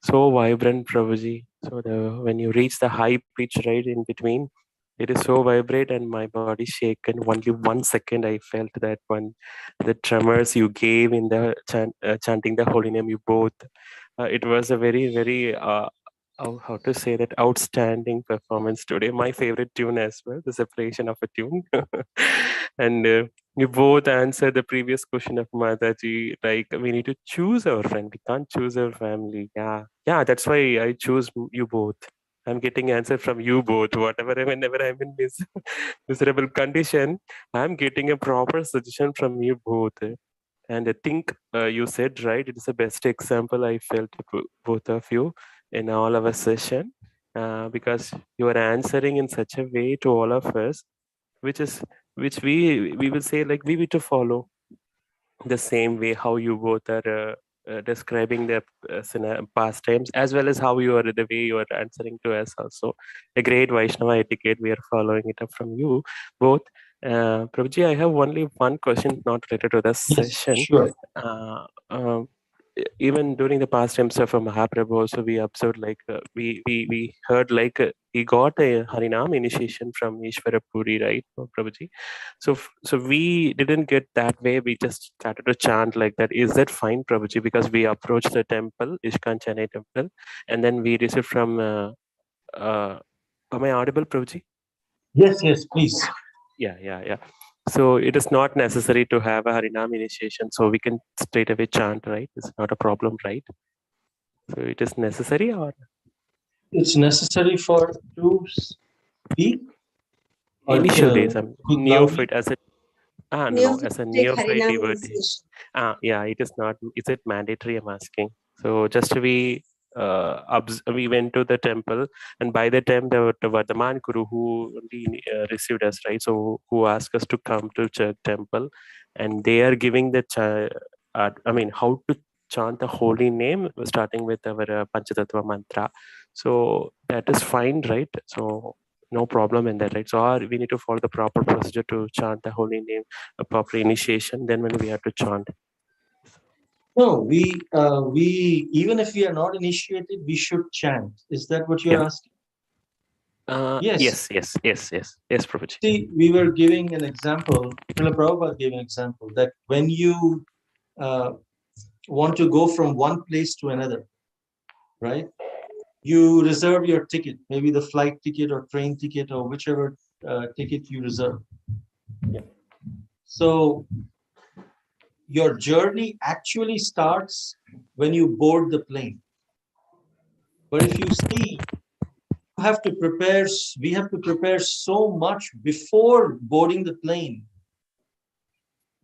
So vibrant, Prabhuji. So when you reach the high pitch right in between, it is so vibrant and my body shaken. Only 1 second I felt that one. The tremors you gave in the chanting the holy name, you both. It was a very, very how to say that outstanding performance today. My favorite tune as well, the separation of a tune. And you both answered the previous question of Mataji, like we need to choose our friend. We can't choose our family. Yeah, that's why I choose you both. I'm getting answer from you both. Whenever I'm in this miserable condition, I'm getting a proper suggestion from you both. And I think you said right. It is the best example I felt both of you in all our session, because you are answering in such a way to all of us, which we will say like we need to follow the same way how you both are describing the pastimes, as well as how you are the way you are answering to us also. A great Vaishnava etiquette we are following it up from you both. Prabhuji, I have only one question not related to the session. Sure. Even during the pastimes of Mahaprabhu also we observed like we heard like he got a Harinam initiation from Ishvara Puri, right, Prabhuji? So we didn't get that way. We just started to chant like that. Is that fine, Prabhuji? Because we approached the temple, Ishkan Chennai temple, and then we received from. Am I audible, Prabhuji? Yes, please. Yeah. So it is not necessary to have a Harinam initiation. So we can straight away chant, right? It's not a problem, right? So it is necessary, or it's necessary for to speak or initial days. I'm speak neophyte loudly? as a no, as a Take neophyte Harinam devotee. initiation. Yeah, it is not. Is it mandatory? I'm asking. So just we went to the temple, and by the time the Vardhaman Guru who only received us, right? So who asked us to come to church temple, and they are giving the how to chant the holy name, starting with our Panchatattva mantra. So that is fine, right? So no problem in that, right? So we need to follow the proper procedure to chant the holy name, a proper initiation. Then when we have to chant. No, we even if we are not initiated, we should chant. Is that what you're asking? Yes, Prabhuji. See, we were giving an example. Srila Prabhupada gave an example that when you want to go from one place to another, right? You reserve your ticket, maybe the flight ticket or train ticket or whichever ticket you reserve. So your journey actually starts when you board the plane. But if you see, we have to prepare so much before boarding the plane.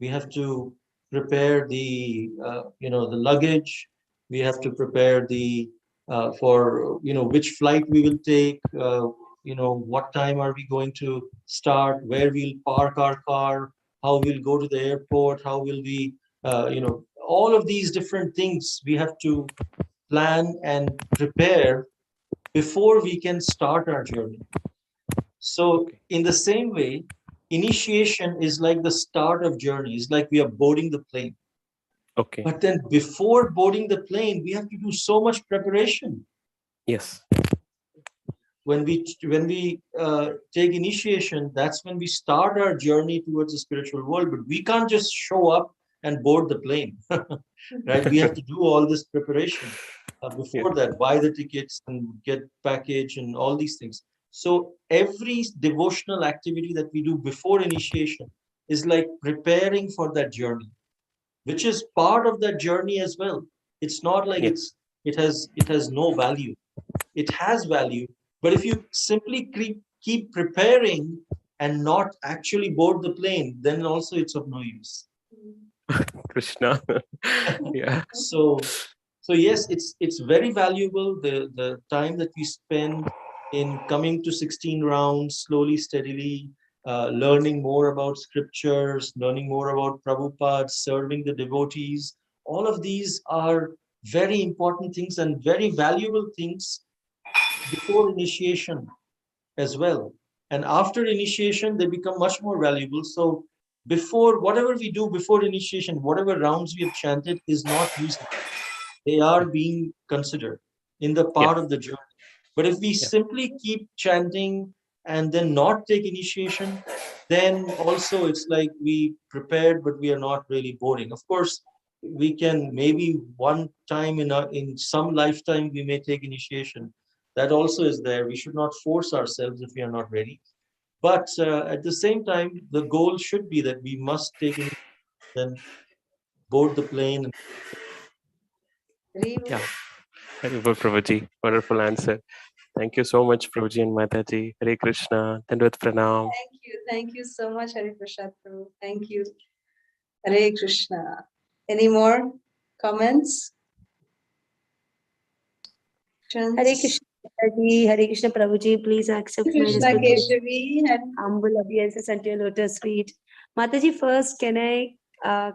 We have to prepare the the luggage. We have to prepare the for which flight we will take. What time are we going to start? Where we'll park our car? How we'll go to the airport? How will we? All of these different things we have to plan and prepare before we can start our journey. So in the same way, initiation is like the start of journey. It's like we are boarding the plane. Okay. But then before boarding the plane, we have to do so much preparation. Yes. When we take initiation, that's when we start our journey towards the spiritual world. But we can't just show up and board the plane, right? We have to do all this preparation before that, buy the tickets and get package and all these things. So every devotional activity that we do before initiation is like preparing for that journey, which is part of that journey as well. It's not like Yeah. it has no value. It has value, but if you simply keep preparing and not actually board the plane, then also it's of no use. Krishna. Yeah. So yes, it's very valuable, the time that we spend in coming to 16 rounds slowly, steadily, learning more about scriptures, learning more about Prabhupada, serving the devotees. All of these are very important things and very valuable things before initiation as well. And after initiation, they become much more valuable. So before, whatever we do before initiation, whatever rounds we have chanted is not useless. They are being considered in the Yeah. part of the journey. But if we Yeah. simply keep chanting and then not take initiation, then also it's like we prepared, but we are not really boarding. Of course, we can maybe one time in some lifetime we may take initiation. That also is there. We should not force ourselves if we are not ready. But at the same time, the goal should be that we must take initiation, then board the plane. Yeah. Very good, Prabhuji. Wonderful answer. Thank you so much, Prabhuji and Mataji. Hare Krishna. Dandavad Pranam. Thank you so much, Hari Prasad Prabhu. Thank you. Hare Krishna. Any more comments? Hare Krishna, Mataji, Hare Krishna, Prabhuji, please accept my Krishna respectful Keshavi and humble obeisances unto your lotus feet. Mataji, first, can I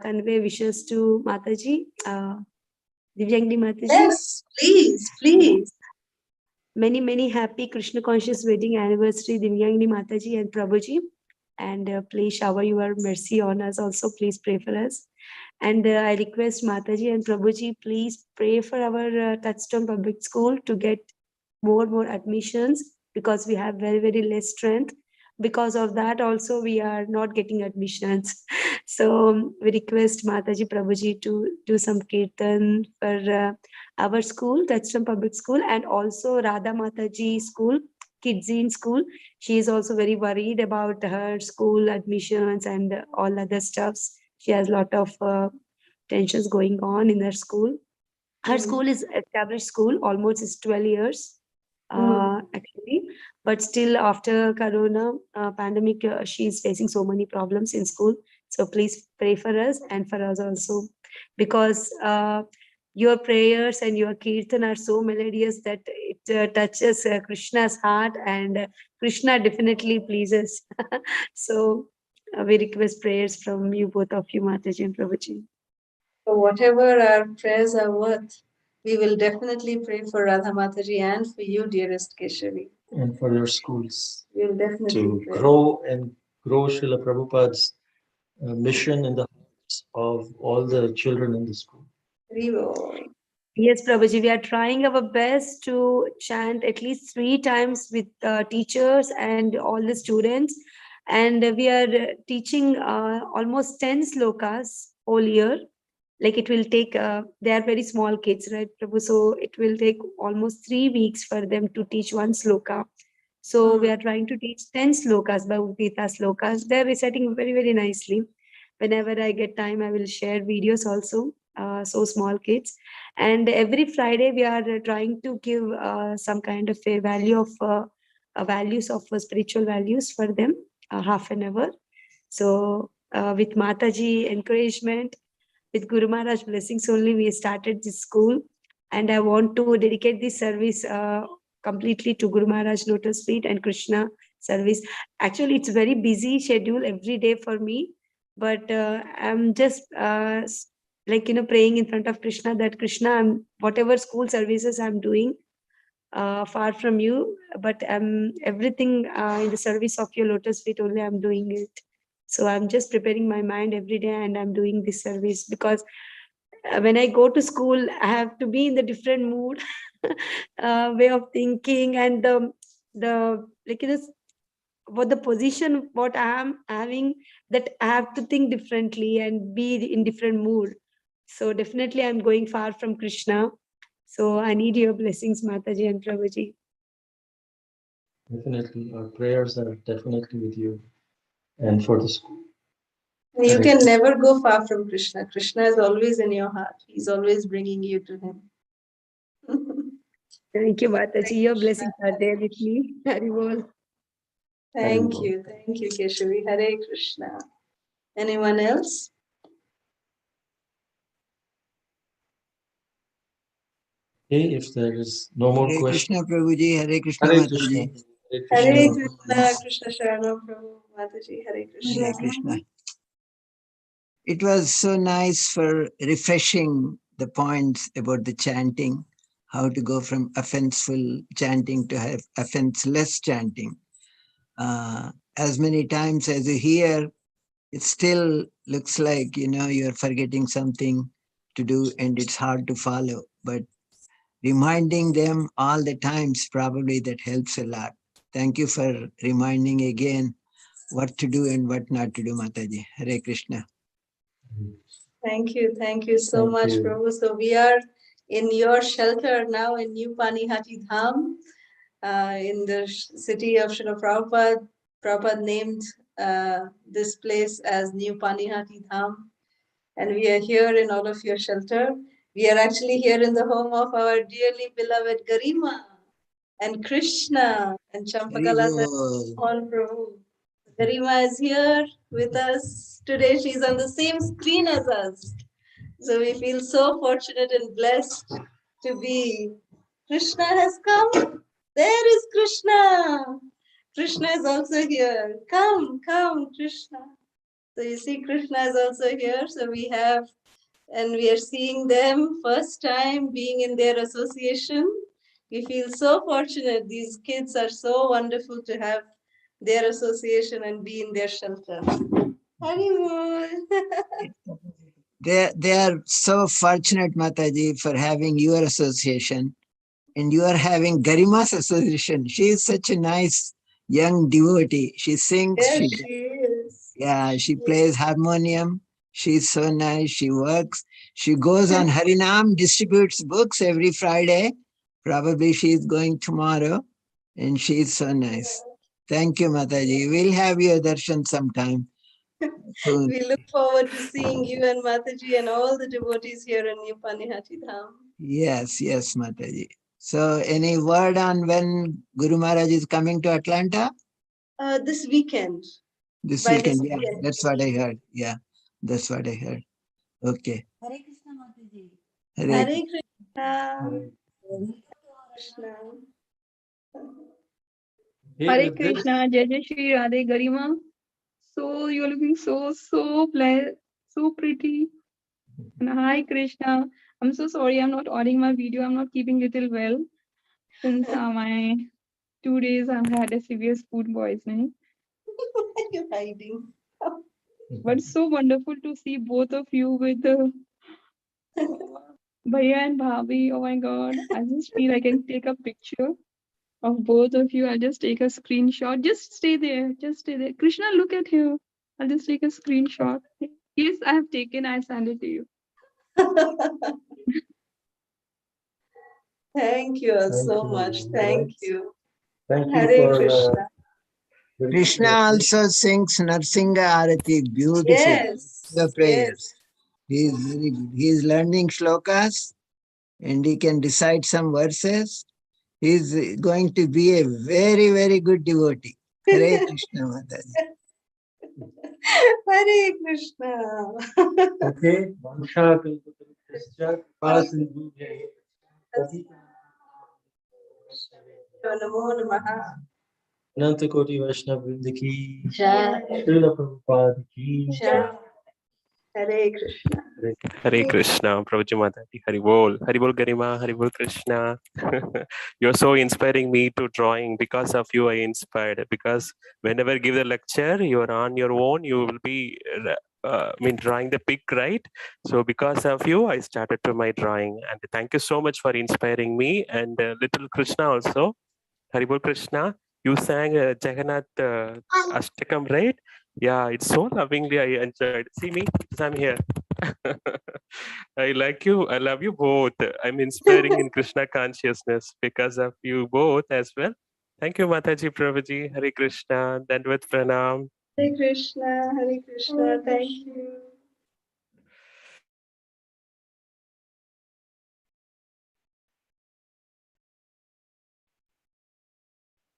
convey wishes to Mataji, Divyangni Mataji? yes, please. Many, many happy Krishna conscious wedding anniversary, Divyangni Mataji and Prabhuji. And please shower your mercy on us also. Please pray for us. And I request Mataji and Prabhuji, please pray for our Touchstone Public School to get more admissions, because we have very, very less strength. Because of that also we are not getting admissions. So we request Mataji, Prabhuji to do some kirtan for our school, Touchstone Public School, and also Radha Mataji School, Kidzin School. She is also very worried about her school admissions and all other stuffs. She has a lot of tensions going on in her school. Her school is established school, almost is 12 years actually, but still after Corona pandemic, she is facing so many problems in school. So please pray for us and for us also, because your prayers and your kirtan are so melodious that it touches Krishna's heart, and Krishna definitely pleases. So we request prayers from you, both of you, Mataji and Prabhuji. So whatever our prayers are worth, we will definitely pray for Radha Mataji and for you, dearest Keshavi. And for your schools We will definitely to pray. grow Srila Prabhupada's mission in the hearts of all the children in the school. Rivo. Yes, Prabhuji, we are trying our best to chant at least 3 times with teachers and all the students. And we are teaching almost 10 slokas whole year. Like it will take, they are very small kids, right, Prabhu? So it will take almost 3 weeks for them to teach one sloka. So we are trying to teach 10 slokas, Bhagavad Gita slokas. They're reciting very, very nicely. Whenever I get time, I will share videos also. So small kids. And every Friday, we are trying to give some kind of a value of values of spiritual values for them, half an hour. So with Mataji encouragement, with Guru Maharaj blessings only, we started this school. And I want to dedicate this service completely to Guru Maharaj lotus feet and Krishna service. Actually, it's very busy schedule every day for me, but I'm just praying in front of Krishna that Krishna, whatever school services I'm doing far from you, but everything in the service of your lotus feet only I'm doing it. So I'm just preparing my mind every day and I'm doing this service, because when I go to school, I have to be in the different mood, way of thinking, and the what the position what I am having, that I have to think differently and be in different mood. So definitely I'm going far from Krishna. So I need your blessings, Mataji and Prabhuji. Definitely, our prayers are definitely with you and for the school. You can never go far from Krishna. Krishna is always in your heart. He's always bringing you to him. Thank you, Mataji. Your blessings are there with me. Haribol. Thank you, Keshavi. Hare Krishna. Anyone else? Okay, if there is no more Hare questions. Krishna Prabhuji, Hare Krishna Hare Mataji. Krishna. Hare Krishna, Krishna Sharana Prabhu, Mataji, Hare Krishna. Hare Krishna. It was so nice for refreshing the points about the chanting, how to go from offenseful chanting to have offenseless chanting. As many times as you hear, it still looks like, you're forgetting something to do and it's hard to follow. But reminding them all the times, probably that helps a lot. Thank you for reminding again what to do and what not to do, Mataji. Hare Krishna. Thank you so much, Prabhu. So we are in your shelter now in New Panihati Dham, in the city of Srila Prabhupada. Prabhupada named this place as New Panihati Dham. And we are here in all of your shelter. We are actually here in the home of our dearly beloved Garima and Krishna and Champakala on Prabhu. Garima is here with us today. She's on the same screen as us. So we feel so fortunate and blessed to be. Krishna has come. There is Krishna. Krishna is also here. Come, Krishna. So you see, Krishna is also here. So we have, and we are seeing them first time being in their association. We feel so fortunate. These kids are so wonderful to have their association and be in their shelter. Haribol. They are so fortunate, Mataji, for having your association, and you are having Garima's association. She is such a nice young devotee. She sings. Yes, she is. Yeah, she plays harmonium. She's so nice. She works. She goes on Harinam, distributes books every Friday. Probably she's going tomorrow. And she's so nice. Thank you, Mataji. We'll have your darshan sometime soon. We look forward to seeing you and Mataji and all the devotees here in New Panihati Dham. Yes, Mataji. So any word on when Guru Maharaj is coming to Atlanta? This weekend. This By weekend, this yeah. weekend. That's what I heard. Yeah, that's what I heard. Okay. Hare Krishna Mataji. Hare Krishna. Krishna. Hare Krishna, Jai Jai Shri Radhe Garima. So you're looking so blessed, so pretty. And hi Krishna. I'm so sorry I'm not auditing my video. I'm not keeping little well. Since my 2 days I've had a severe food poisoning. You're hiding. But it's so wonderful to see both of you with the Bhaiya and Bhabi. Oh my god. I just feel I can take a picture of both of you. I'll just take a screenshot. Just stay there. Krishna, look at here. I'll just take a screenshot. Yes, I have taken. I send it to you. Thank you all so much. Thank you. Thank you Hare for Krishna. Krishna also sings Narsinga Arati beautifully. Yes. The prayers. He is very good. He is learning shlokas and he can recite some verses. He is going to be a very, very good devotee. Hare Krishna Mataji. Hare Krishna. Okay. Namo Namaha. Ananta Koti Vaishnava Vrinda ki Jai. Srila Prabhupada ki Jai. Hare Krishna. Hare Krishna, Prabhuji Mataji, Haribol Garima, Haribol Krishna. You're so inspiring me to drawing. Because of you, I inspired. Because whenever I give the lecture, you're on your own. You will be, drawing the pic, right? So because of you, I started to my drawing. And thank you so much for inspiring me. And little Krishna also, Haribol Krishna. You sang Jagannath Ashtakam, right? Yeah, it's so lovingly. I enjoyed. See me, I'm here. I like you. I love you both. I'm inspiring in Krishna consciousness because of you both as well. Thank you, Mataji Prabhuji. Hare Krishna. Dandvat Pranam. Hare Krishna, Hare Krishna. Thank you.